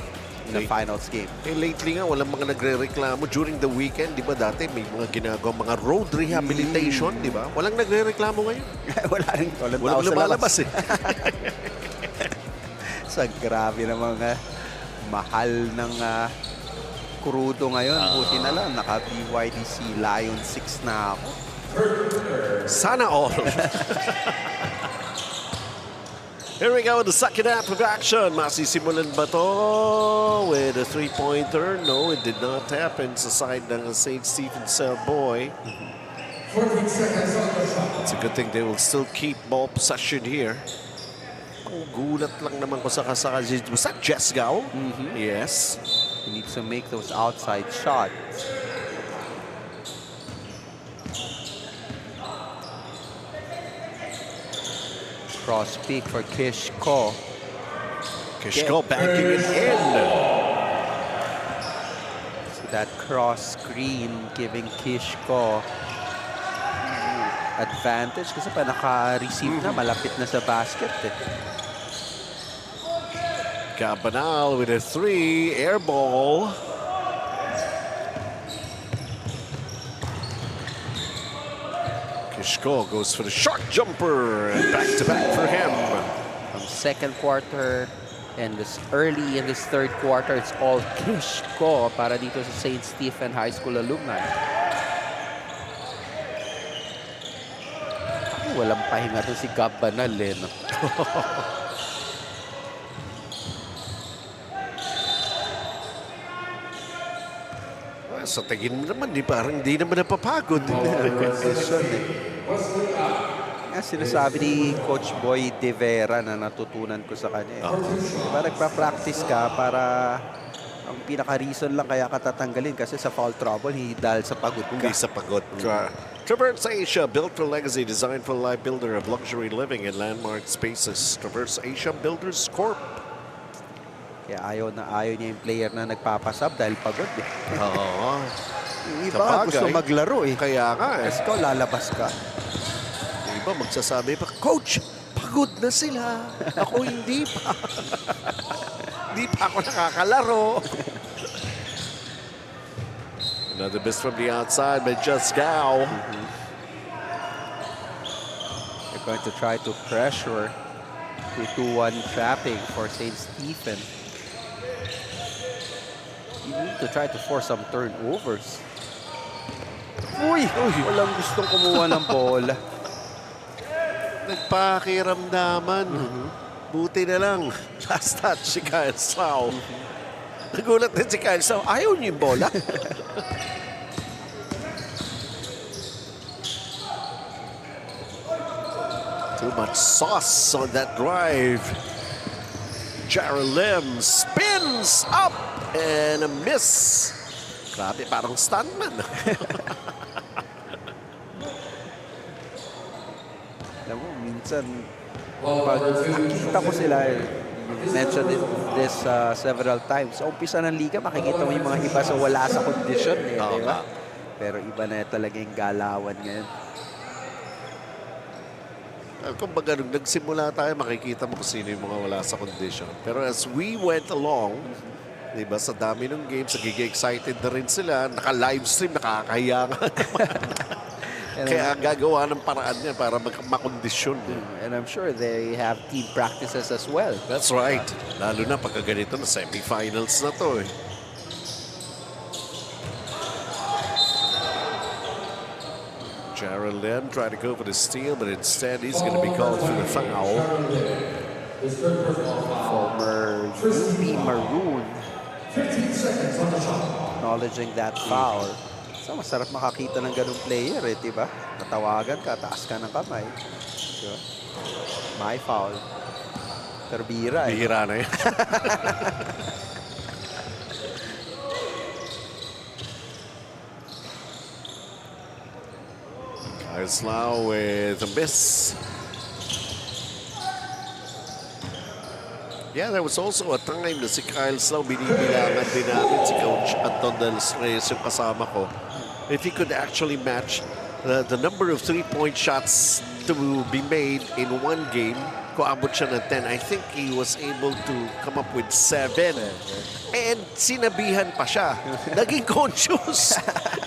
the finals game. Lately nga, walang mga nagre-reklamo during the weekend. Di ba dati may mga ginagawa, mga road rehabilitation, di ba? Walang nagre-reklamo ngayon. Walang lumalabas eh. Sa grabe na mga mahal ng krudo ngayon. Buti na lang, naka-BYDC Lion 6 na ako. Sana all. Here we go, the second half of action. Masisimulan ba to with a three-pointer? No, it did not happen sa side ng St. Stephen CELLBOY. 14 seconds on the shot. It's a good thing they will still keep ball possession here. Gulat lang naman ko sa kasaka. Was that Jesgao? Yes. He needs to make those outside shots. Cross peak for Kishko. Kishko backing it in. So that cross screen giving Kishko advantage kasi pa naka-receive na, malapit na sa basket eh. Cabanal with a three, air ball. Kishko goes for the short jumper, and back-to-back for him. From second quarter and this early in this third quarter, it's all Kishko para dito sa St. Stephen High School alumni. Walang pahinga doon si Cabanal eh, no? Sa tingin mo naman, parang di naman napapagod. Sinasabi ni Coach Boy De Vera na natutunan ko sa kanya. Diba nagpa-practice ka para ang pinaka-reason lang kaya ka tatanggalin kasi sa foul trouble, dahil sa pagod ka. Hindi sa pagod ka. Traverse Asia, built for legacy, designed for life builder of luxury living and landmark spaces. Traverse Asia Builders Corp. Kaya ayaw niya yung player na nagpapasab dahil pagod eh. Oo. Yung iba gusto maglaro eh. Kaya nga eh. Kasi ikaw lalabas ka. Yung iba magsasabi pa, Coach, pagod na sila. Ako hindi pa. Hindi pa ako nakakalaro. Another miss from the outside by Jesgao. They're going to try to pressure to 2-1 trapping for St. Stephen. You need to try to force some turnovers. Uy! Walang gustong kumuha ng bola. Nagpakiramdaman. Buti na lang. Last touch si Kyle Sau. Nagulat din si Kyle Sau. Ayaw niyo yung bola. Too much sauce on that drive. Jarrell Lim spins up and a miss. Grabe, parang stuntman. Alam mo, minsan, pag nakita ko sila, mentioned this several times. Sa umpisa ng liga, makikita mo yung mga iba sa wala sa kondisyon. Eh, diba? Pero iba na talaga yung galawan ngayon. Kung baga, nung nagsimula tayo, makikita mo kung sino yung mga wala sa condition. Pero as we went along, diba, sa dami ng games, nagiging excited na rin sila. Naka-livestream, nakakahiya nga naman. Kaya gagawa ng paraan niya para makondisyon. And I'm sure they have team practices as well. That's right. Lalo na pagka ganito na semifinals na to eh. Jarrell Lim tried to go for the steal, but instead he's going to be called for the foul. Former UP Maroon acknowledging that foul. So, masarap makakita ng ganung player eh, diba? Natawagan ka, taas ka ng kamay. Diba? My foul. Pero bihira eh. Bihira na yun. Slow with a miss. Yeah, there was also a time na si Kyle Slow binibilangan din natin si Coach Anton Del Reyes yung kasama ko. If he could actually match the number of three-point shots to be made in one game kuabot siya ng 10. I think he was able to come up with 7. And sinabihan pa siya. Naging conscious.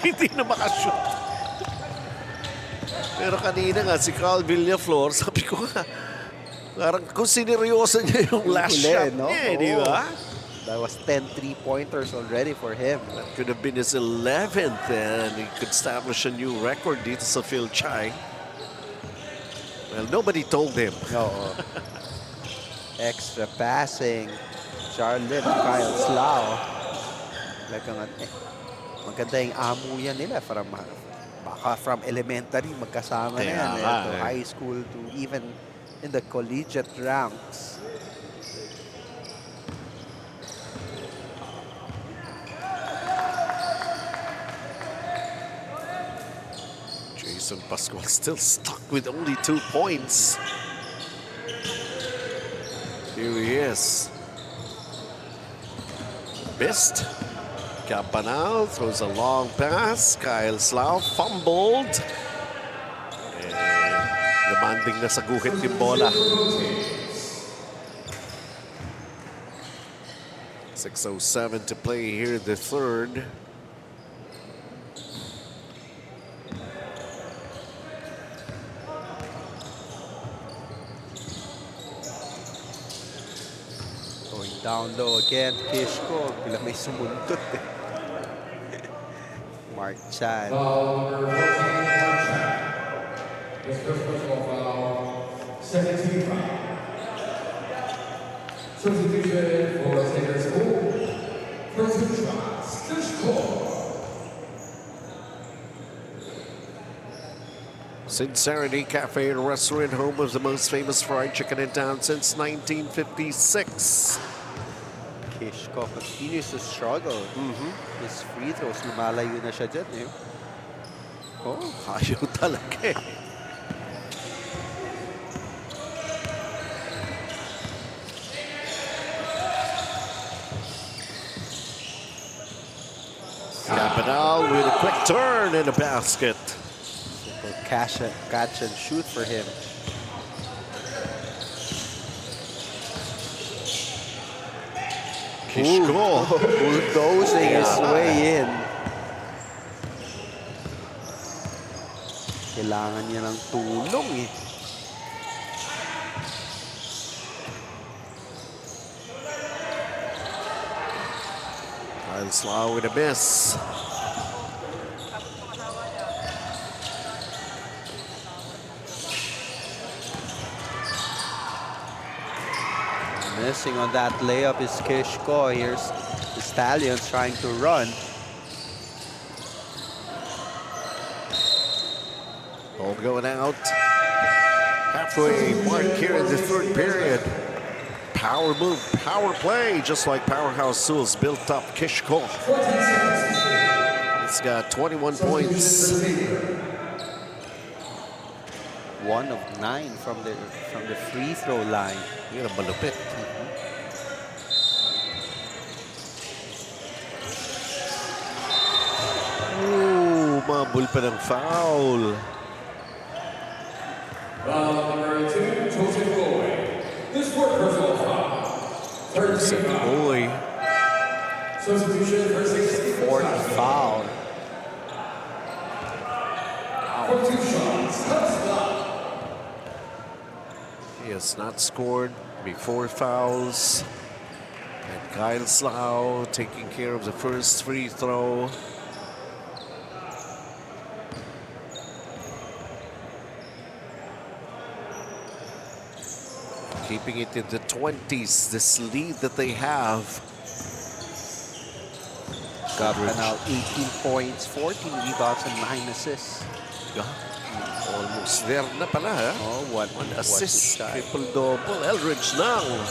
Hindi na makashoot. Pero kanina nga, si Carl Villaflor, sabi ko nga, parang kung sineryoso niya yung last shot niya, di ba? That was 10 3-pointers already for him. That could have been his 11th, and he could establish a new record dito sa Fil-Chi. Well, nobody told him. Oo. Extra passing. Charlotte, Kyle Slough. Maganda yung amo yan nila. Baka from elementary, magkasama na yan. To high school to even in the collegiate ranks. Jason Pascual still stuck with only 2 points. Here he is. Missed. Campanal throws a long pass. Kyle Slough fumbled. And demanding na sa guhit yung bola. 6:07 to play here, the third. Down low again, Kishko. Bila may sumundot eh. Mark Chan. Foul number 14, Mark Chan. His first personal foul, second team foul. Substitution for Sacred School. First two shots, Kishko. Sincerity Cafe and Restaurant, home of the most famous fried chicken in town since 1956. Kishko continues to struggle. His free throws, lumalayo na siya dyan eh. Oh, ayaw talaga eh. Campanal with a quick turn and a basket. Simple catch and shoot for him. Kishko bulldozing his way in. Kailangan niya ng tulong eh. Kyle Slough with a miss. Missing on that layup is Kishko. Here's the Stallions trying to run. All going out. Halfway mark here in the third period. Power move, power play, just like Powerhouse Sewell's built up. Kishko. He's got 21 points. 1 of 9 from the free throw line. Yan ang malupit. Ooh, mabul pa ng foul. Foul number 2, Joseph Boy. This fourth personal foul. Third team foul. Boy. Substitution for 6. Fourth foul. For 2 shots, touchdown. He has not scored before fouls. And Kyle Slough taking care of the first free throw. Keeping it in the 20s, this lead that they have. Campanal 18 points, 14 rebounds, and 9 assists. Yeah. Almost there na pala, ha? Oh, one assist, triple-double. Eldridge Nang.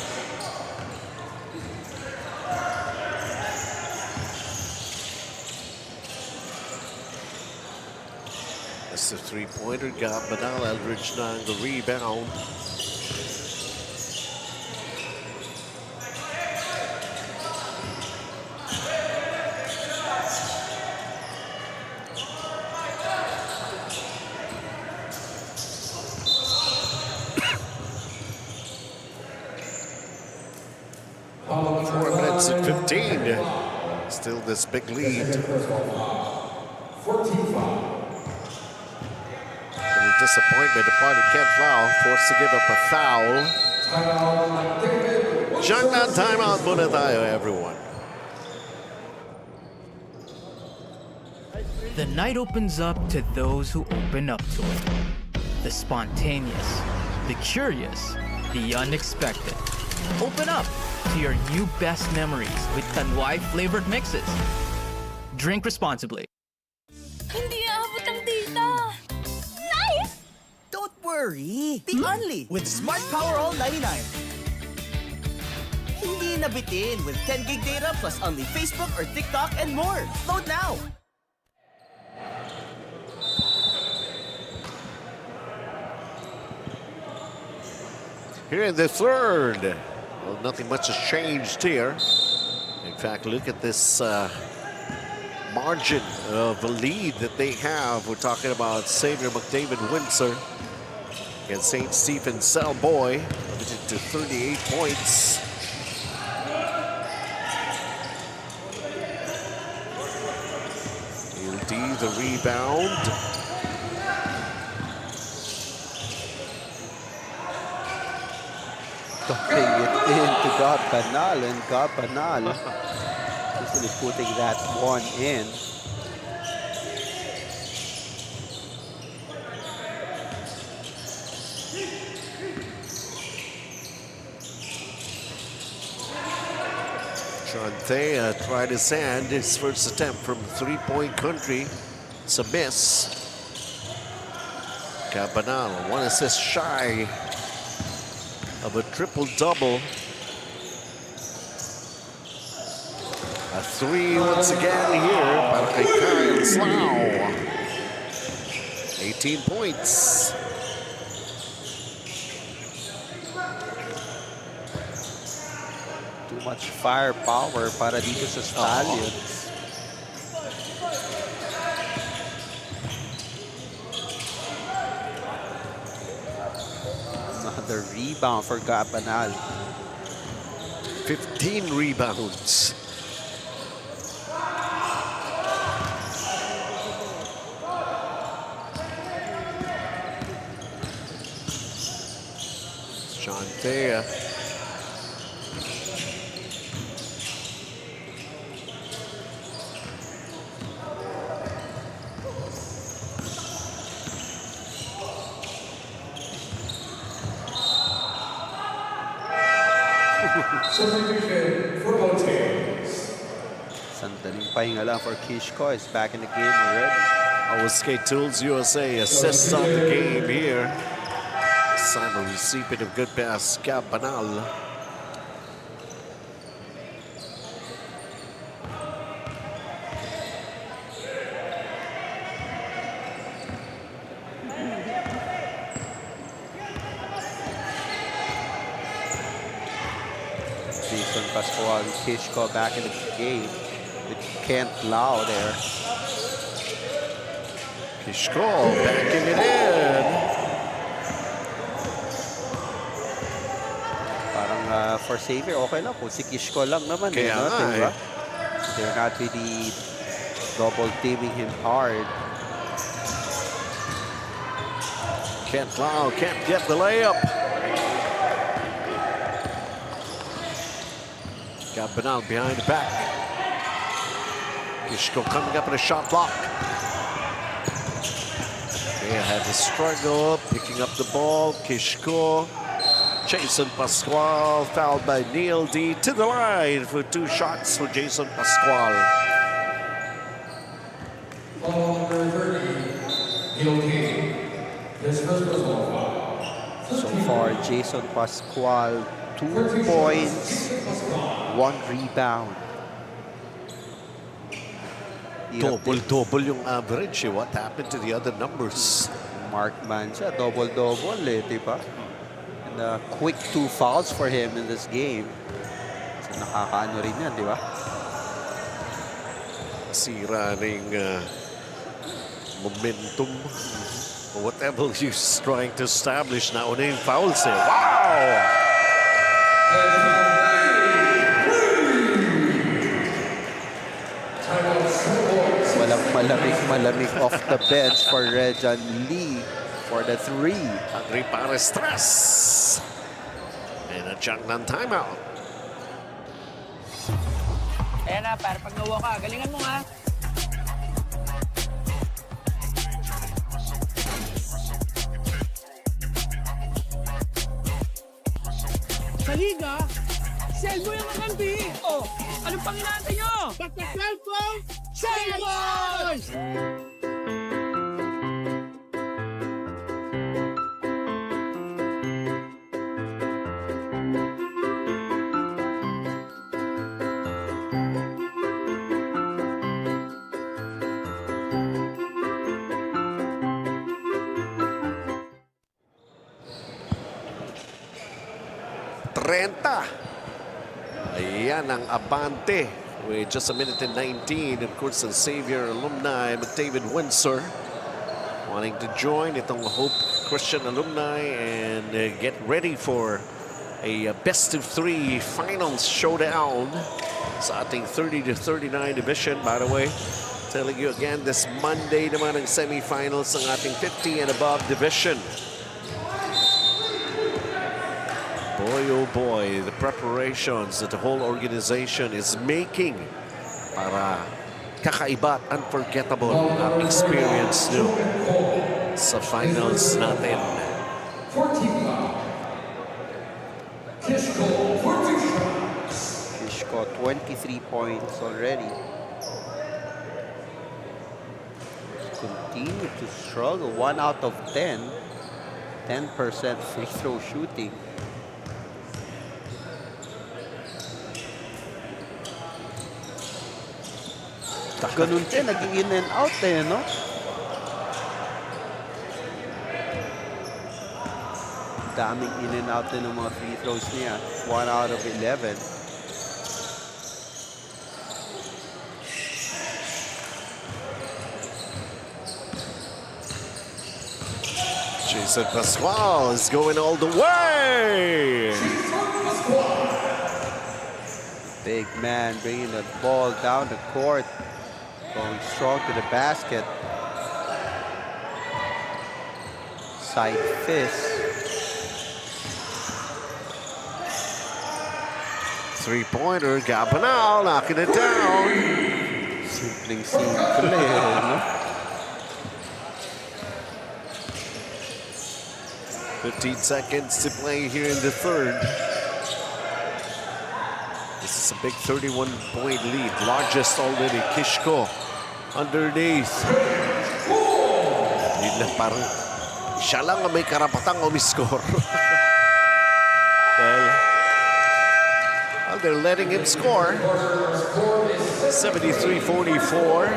That's the three-pointer. Campanal, Eldridge Nang, the rebound. points at 15. Still this big lead. Little disappointment upon Kent Lau, forced to give up a foul. Jungman timeout muna tayo, everyone. The night opens up to those who open up to it. The spontaneous, the curious, the unexpected. Open up to your new best memories with Tanduay flavored mixes. Drink responsibly. Hindi aabot ang data. Nice! Don't worry. The Only with Smart Power All 99. Hindi nabitin with 10 gig data plus only Facebook or TikTok and more. Load now. Here in the third, well, nothing much has changed here. In fact, look at this margin of the lead that they have. We're talking about Xavier McDavid Windsor against St. Stephen CELLBOY, limited to 38 points. D the rebound. Dumping it into Gabanal, and Gabanal easily putting that one in. Thea tried his hand, his first attempt from three-point country. It's a miss. Cabanal, one assist shy of a triple-double. A three once again here para kay Kyle Slough. 18 points. Too much firepower para dito sa Stallions. Another rebound for Gabanal. 15 rebounds. John Thea. Sandaling pahinga lang for Kishko is back in the game already. Our Skate Tools USA assists on the game here. Simon recipient of good pass, Cabanal. Jason Pascual and Kishko back in the game with Kent Lau there. Kishko backing it in. Parang for Xavier, okay lang kung si Kishko lang naman. Kaya no? nga Diba? They're not really double teaming him hard. Kent Lau can't get the layup. Cabanal behind the back. Kishko coming up in a shot block. They had to struggle picking up the ball. Kishko. Jason Pascual fouled by Neil D. To the line for two shots for Jason Pascual. So far, Jason Pascual, 2 points, 1 rebound. Double-double yung average. What happened to the other numbers? Markman siya, double-double diba? And quick 2 fouls for him in this game. So nakakaano rin yan, diba? Sira ng momentum. Whatever he's trying to establish now. Una yung fouls eh. Wow! Malamig off the bench for Rejan Lee for the 3. Hungry para stress. And a chunk ng timeout. Ayan na, para pag nawa ka, galingan mo ha. Sa liga, Cellboy ang kakampi. Oh, anong pang inaantay nyo? Basta cellphone, Cellboys! Ayan ang abante with just a minute and 19. Of course, ang Xavier alumni, McDavid Windsor, wanting to join itong Hope Christian alumni and get ready for a best-of-3 finals showdown sa ating 30-39 division. By the way, telling you again, this Monday naman ang semifinals ng ating 50 and above division. Boy, oh boy, the preparations that the whole organization is making para kakaiba at unforgettable ang experience nyo sa finals natin. Kishko, 23 points already. Continue to struggle. 1 out of 10. 10% free throw shooting. Ganun din, naging in and out eh, no? Daming in and out din ng mga free throws niya. 1 out of 11. Jason Pascual is going all the way. Big man bringing the ball down the court. Going strong to the basket. Side fist. Three-pointer, Gabanal knocking it down. Simple, no? 15 seconds to play here in the third. This is a big 31-point lead, largest already. Kishko underneath. Lead na parang siya lang ang may karapatang umiscore. Well, they're letting him score. 73-44.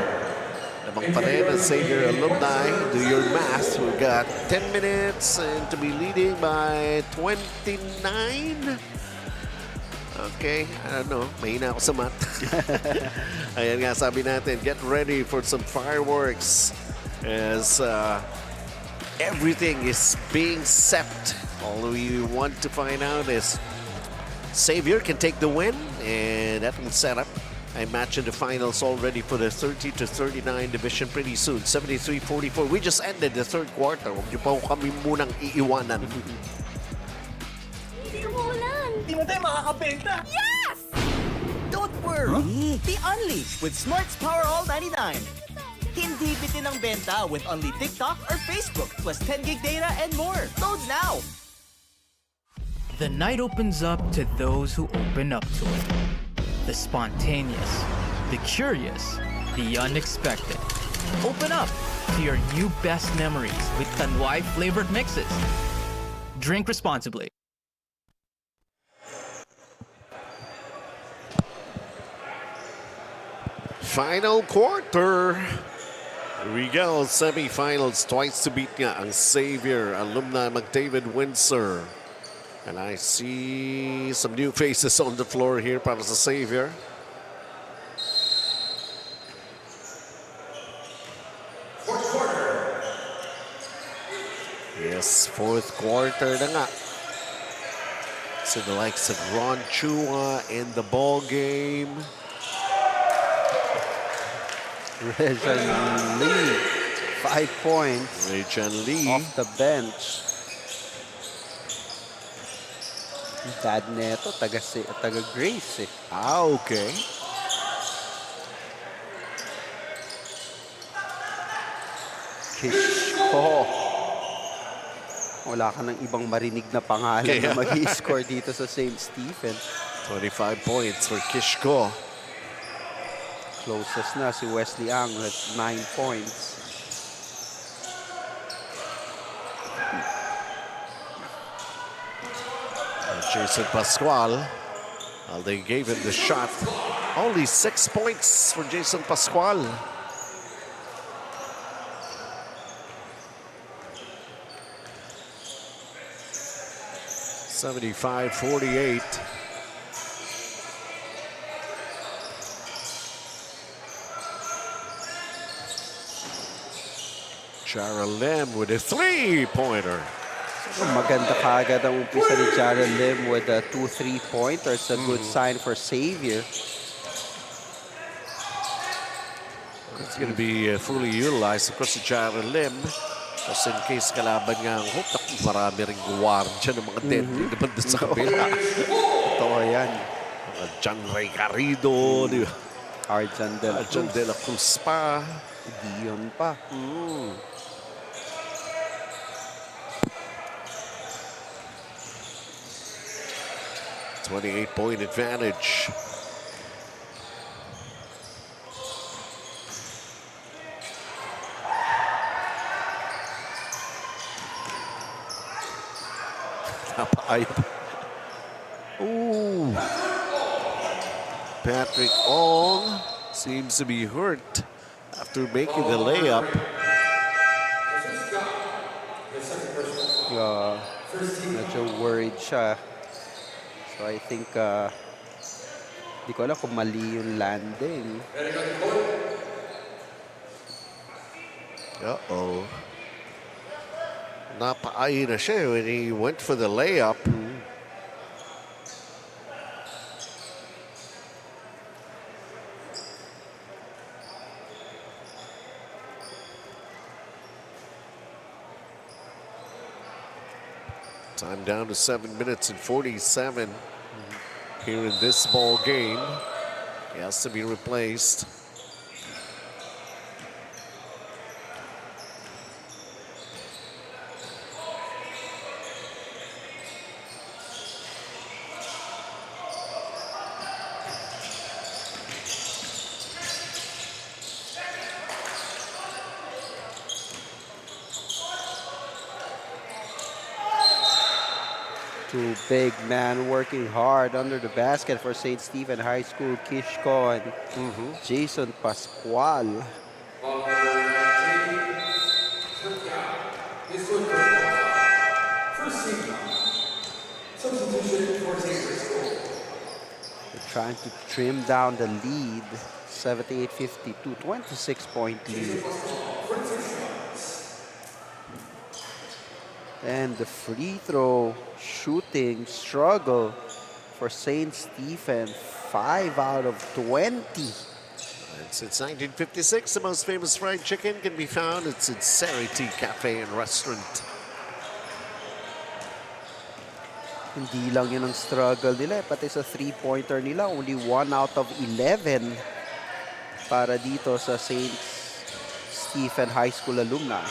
Namang pa rin ang Xavier alumni. Do your math. We've got 10 minutes and to be leading by 29. Okay, I don't know. Mahina ako sa math. Ayan nga, sabi natin, get ready for some fireworks as everything is being set. All we want to find out is Xavier can take the win, and that will set up, I imagine, the finals already for the 30-39 division pretty soon. 73-44. We just ended the third quarter. Huwag niyo pa kami munang iiwanan. Hindi mo tayo makakabenta! Yes! Don't worry! Be unleashed with Smart's Power All 99. Hindi bitin ang benta with only TikTok or Facebook plus 10 gig data and more. Load now! The night opens up to those who open up to it. The spontaneous, the curious, the unexpected. Open up to your new best memories with Tanduay flavored mixes. Drink responsibly. Final quarter. Here we go. Semifinals. Twice to beat nga ang Xavier alumni McDavid Windsor. And I see some new faces on the floor here para sa Xavier. Yes, fourth quarter na nga. So the likes of Ron Chua in the ball game. Rejan Lee, 5 points. Rejan Lee. Off the bench. Dad neto, taga Grace eh. Ah, okay. Kishko. Wala ka ng ibang marinig na pangalan na mag-i-score dito sa St. Stephen. 25 points for Kishko. Closest na si Wesley Ang at 9 points. Jason Pascual, well, they gave him the shot. Only 6 points for Jason Pascual. (75-48). Jara Lim with a 3-pointer. Maganda kaagad ang umpisa ni Jared Lim with a 2 3-pointers. A good sign for Xavier. It's going to be fully utilized. Of course, si Jared Lim, just in case kalaban nga ang hope, marami ring guwardiya ng mga deadly naman doon sa kabila. Totoo yan. Mga John Ray Garrido, di ba? Arjan De La Cruz pa. Dion pa. 28-point advantage. Ooh. Patrick Ong seems to be hurt after making the layup. Medyo worried siya. So I think, di ko alam kung mali yung landing. Uh-oh. Napaay na siya when he went for the layup. Time down to 7 minutes and 47 here in this ball game. He has to be replaced. Two big men working hard under the basket for St. Stephen High School. Kishko and Jason Pascual. They're trying to trim down the lead. 78-52, 26-point lead. And the free throw shooting struggle for St. Stephen, 5 out of 20. And since 1956, the most famous fried chicken can be found at Sincerity Cafe and Restaurant. Hindi lang yun ang struggle nila, pati sa three-pointer nila, only 1 out of 11 para dito sa St. Stephen High School alumni.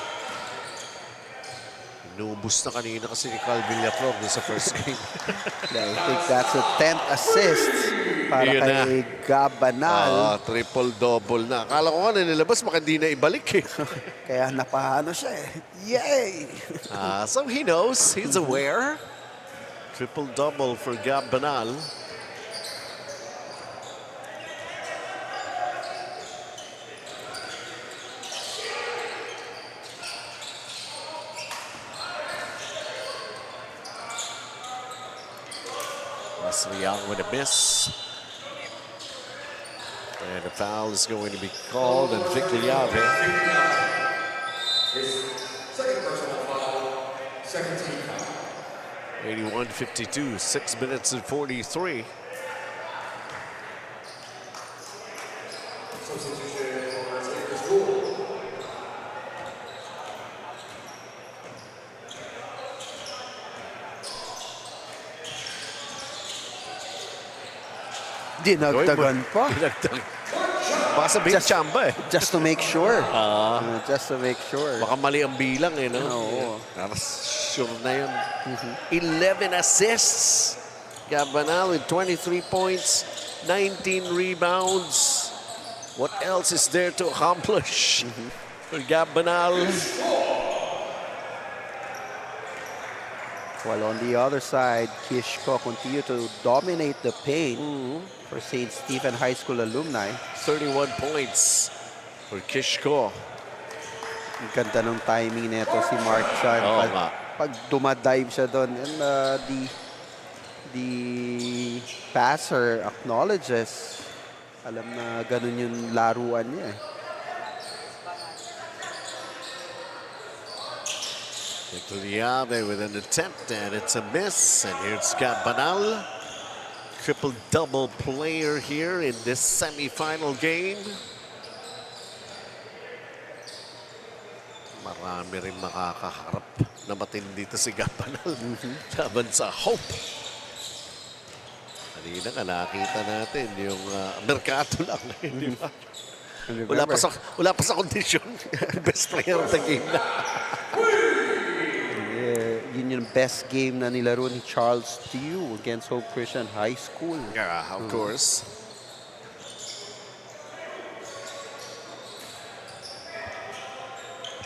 Inubos na kanina kasi ni Cal Villaflor sa first game. I think that's a 10th assist para kay Gab Banal. Triple-double na. Akala ko nga na nilabas, baka hindi na ibalik eh. Kaya napahano siya eh. Yay! So he knows, he's aware. Triple-double for Gab Banal. Young with a miss. And a foul is going to be called on Vigliave. Second personal foul, second team foul. 81-52, 6 minutes and 43. Substitution for Dinagdagan pa. Baka sabihin chamba eh. Just to make sure. Just to make sure. Baka mali ang bilang eh, no? Oo. Para sure na yun. 11 assists. Gabanal with 23 points, 19 rebounds. What else is there to accomplish for Gabanal? While on the other side, Kishko continue to dominate the paint for St. Stephen High School alumni. 31 points for Kishko. Ang ganda ng timing nito si Mark Chan. Pag dumadive siya doon, and the passer acknowledges. Alam na ganun yung laruan niya eh. To the other with an attempt, and it's a miss. And here's Gabanal. Triple-double player here in this semi-final game. Marami rin makakaharap na matindi dito si Gabanal. Laban sa Hope. Kanina ka nakita natin yung merkato lang. Di ba? Wala pa sa kondisyon. Best player of the game na. Yun yung best game na nilaro ni Charles Tew against Hope Christian High School. Yeah, of course.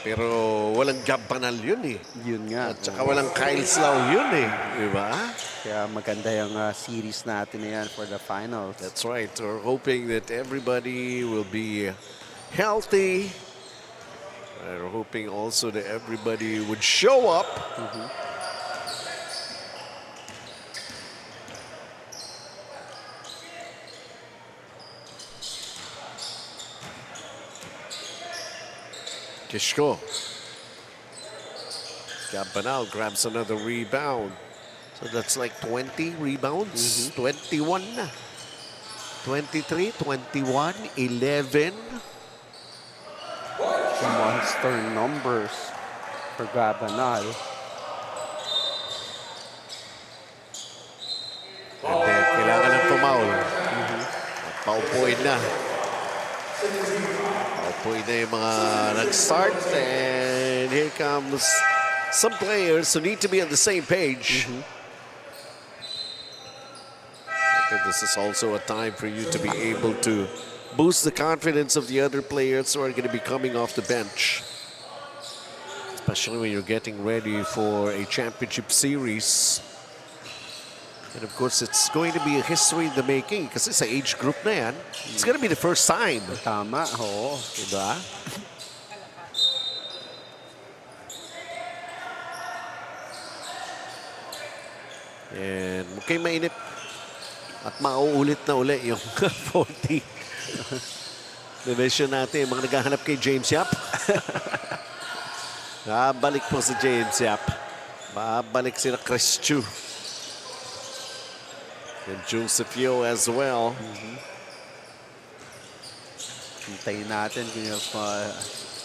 Pero walang Gabanal yun eh. Yun nga. At saka walang Kyle Slough yun eh. Diba? Kaya maganda yung series natin na yan for the finals. That's right. We're hoping that everybody will be healthy. We're hoping also that everybody would show up. Kishko. Gabanal grabs another rebound. So that's like 20 rebounds. 21 na. 23, 21, 11. Monster numbers for Gabanal. And then, kailangan ng pumaul. Paupuin na. Paupuin na yung mga nag-start. And here comes some players who need to be on the same page. I think this is also a time for you to be able to boost the confidence of the other players who are going to be coming off the bench. Especially when you're getting ready for a championship series. And of course, it's going to be a history in the making kasi sa age group na yan, it's going to be the first time. Tama, oo. Diba? And mukhang mainip at mauulit na uli yung 40 division natin. Mga naghahanap kay James Yap. Babalik po si James Yap. Babalik sila Chris Chu. And Joseph Yo as well. Hintayin natin kung yung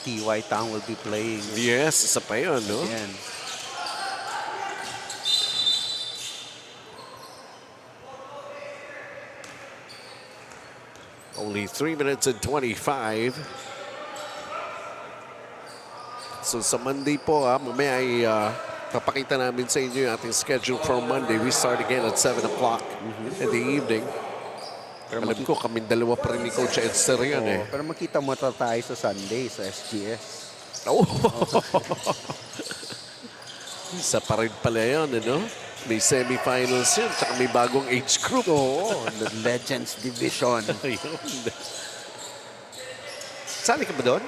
TY Town will be playing. Yes, isa pa yun, no? Yan. Only 3 minutes and 25. So sa Monday po, mamaya ay papakita namin sa inyo yung ating schedule for Monday. We start again at 7 o'clock in the evening. Pero alam ko, kaming dalawa pa rin ni Coach Edster yan eh. Pero makita mo tayo sa Sunday sa SGS. Oh! Isa pa rin pala yun, ano? May semifinals yun, tsaka may bagong age group. Oo, the Legends Division. Sali ka ba doon?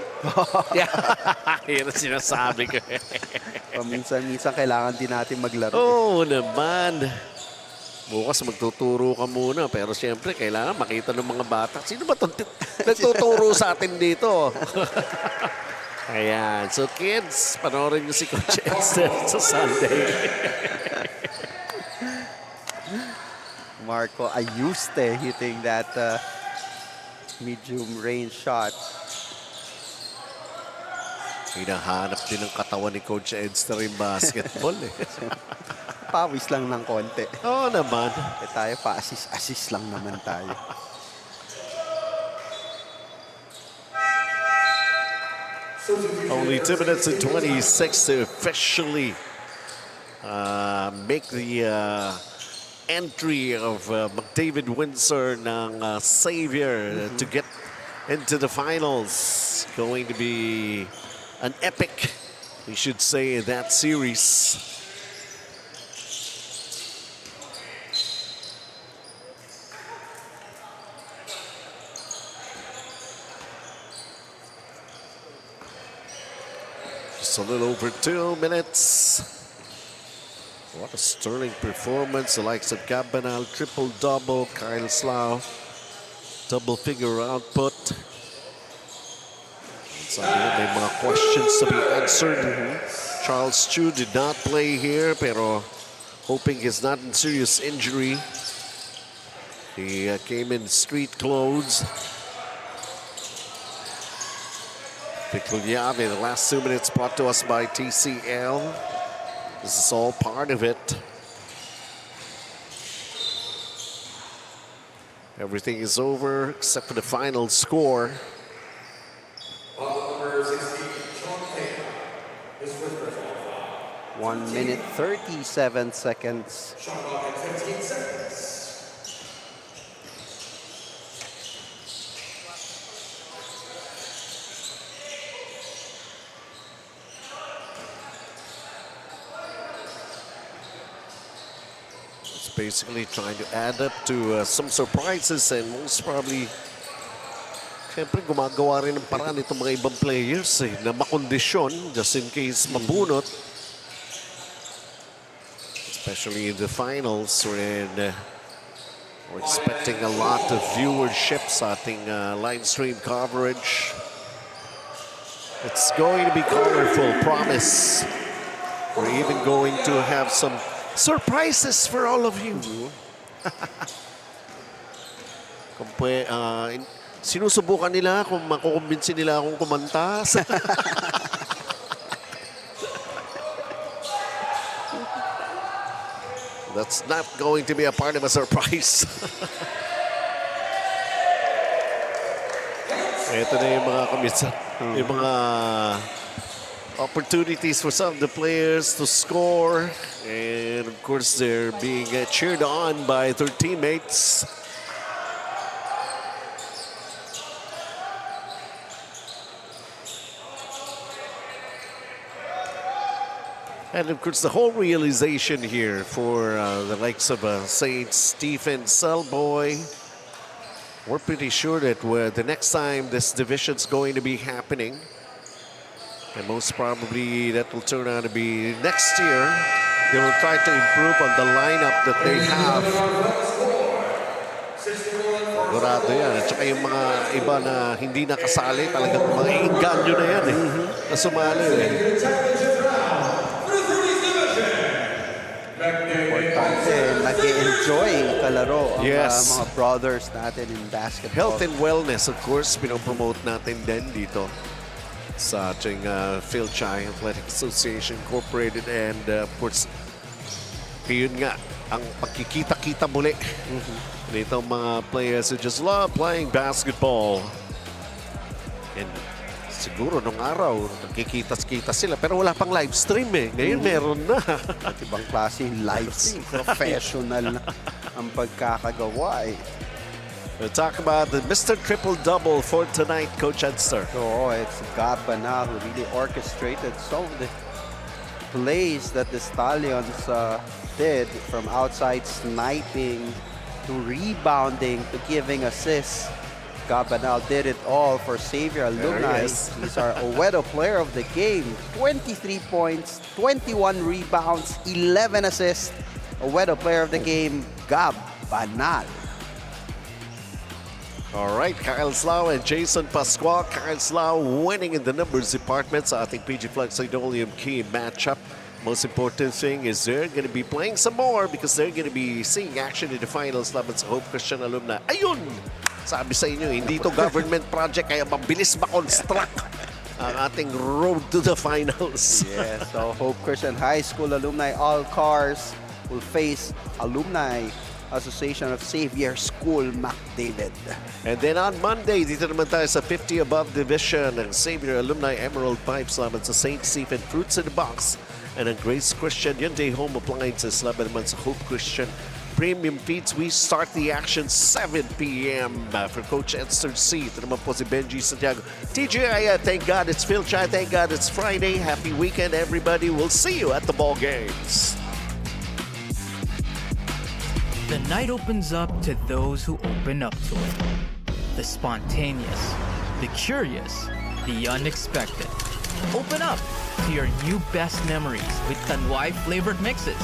Yan ang sinasabi ko. Paminsan-minsan kailangan din natin maglaro. Oo naman. Bukas magtuturo ka muna, pero siyempre kailangan makita ng mga bata. Sino ba itong nagtuturo sa atin dito? Ayan. So kids, panoorin niyo si Coach Edster sa Sunday. Marco Ayuste hitting that medium range shot. Hinahanap din ang katawan ni Coach Edster yung basketball eh. pawis lang ng konti. Oo naman. Eh tayo pa, assist lang naman tayo. Only 2 minutes and 26 to officially make the entry of McDavid Windsor ng Xavier to get into the finals. Going to be an epic, we should say, that series. Just a little over 2 minutes. What a sterling performance. The likes of Gabanal, triple-double. Kyle Slough, double-figure output. Sabi nga, may mga questions to be answered. Charles Chu did not play here, pero hoping he's not in serious injury. He came in street clothes. Victor, the last 2 minutes brought to us by TCL. This is all part of it. Everything is over except for the final score. 1 minute 37 seconds. Basically trying to add up to some surprises, and most probably siyempre gumagawa rin ng paraan itong mga ibang players na makondisyon just in case mabunot, especially in the finals when we're expecting a lot of viewership sa ating live stream coverage. It's going to be colorful, promise. We're even going to have some surprises for all of you. Sinusubukan nila kung makukumbinsi nila akong kumanta. That's not going to be a part of a surprise. Ito na yung mga kamitsan. Yung mga opportunities for some of the players to score, and of course they're being cheered on by their teammates. And of course the whole realization here for the likes of St. Stephen, CELLBOY, we're pretty sure that the next time this division's going to be happening, and most probably that will turn out to be next year, they will try to improve on the lineup that they have. Sigurado yan. At saka yung mga iba na hindi nakasali, talagang mga inganyo na yan na sumali Importante, nag-enjoy kalaro ang mga brothers natin in basketball. Health and wellness, of course, pinopromote natin din dito sa ating Fil-Chi Athletic Association Incorporated, and of course yun nga ang pagkikita-kita muli nitong mga players who just love playing basketball. And siguro nung araw nagkikita-kita sila pero wala pang live stream ngayon meron na. At ibang klase live stream, professional ang pagkakagawa We'll talk about the Mr. Triple-Double for tonight, Coach Edster. Oh, it's Gabanal who really orchestrated some of the plays that the Stallions did, from outside sniping to rebounding to giving assists. Gabanal did it all for Xavier Alumni. He's our Owedo player of the game. 23 points, 21 rebounds, 11 assists. Owedo player of the game, Gabanal. All right, Kyle Slough and Jason Pascual. Kyle Slough winning in the numbers department sa ating PG Flex Idolium key matchup. Most important thing is they're going to be playing some more because they're going to be seeing action in the finals laban sa Hope Christian Alumni. Ayun! Sabi sa inyo, hindi to government project kaya mabilis ma-construct ang ating road to the finals. Yes, so Hope Christian High School alumni, all cars, will face Alumni Association of Xavier School, McDavid. And then on Monday, dito naman tayo sa 50 above division ng Xavier Alumni Emerald Pipes laban sa St. Stephen Fruits in the Box and ang Grace Christian Hyundai Home Appliances laban naman sa Hope Christian Premium Feeds. We start the action 7 p.m. For Coach Esther C. Ito naman po si Benji Santiago. TGI, thank God it's Fil-Chi. Thank God it's Friday. Happy weekend, everybody. We'll see you at the ball games. The night opens up to those who open up to it. The spontaneous, the curious, the unexpected. Open up to your new best memories with Tanduay flavored mixes.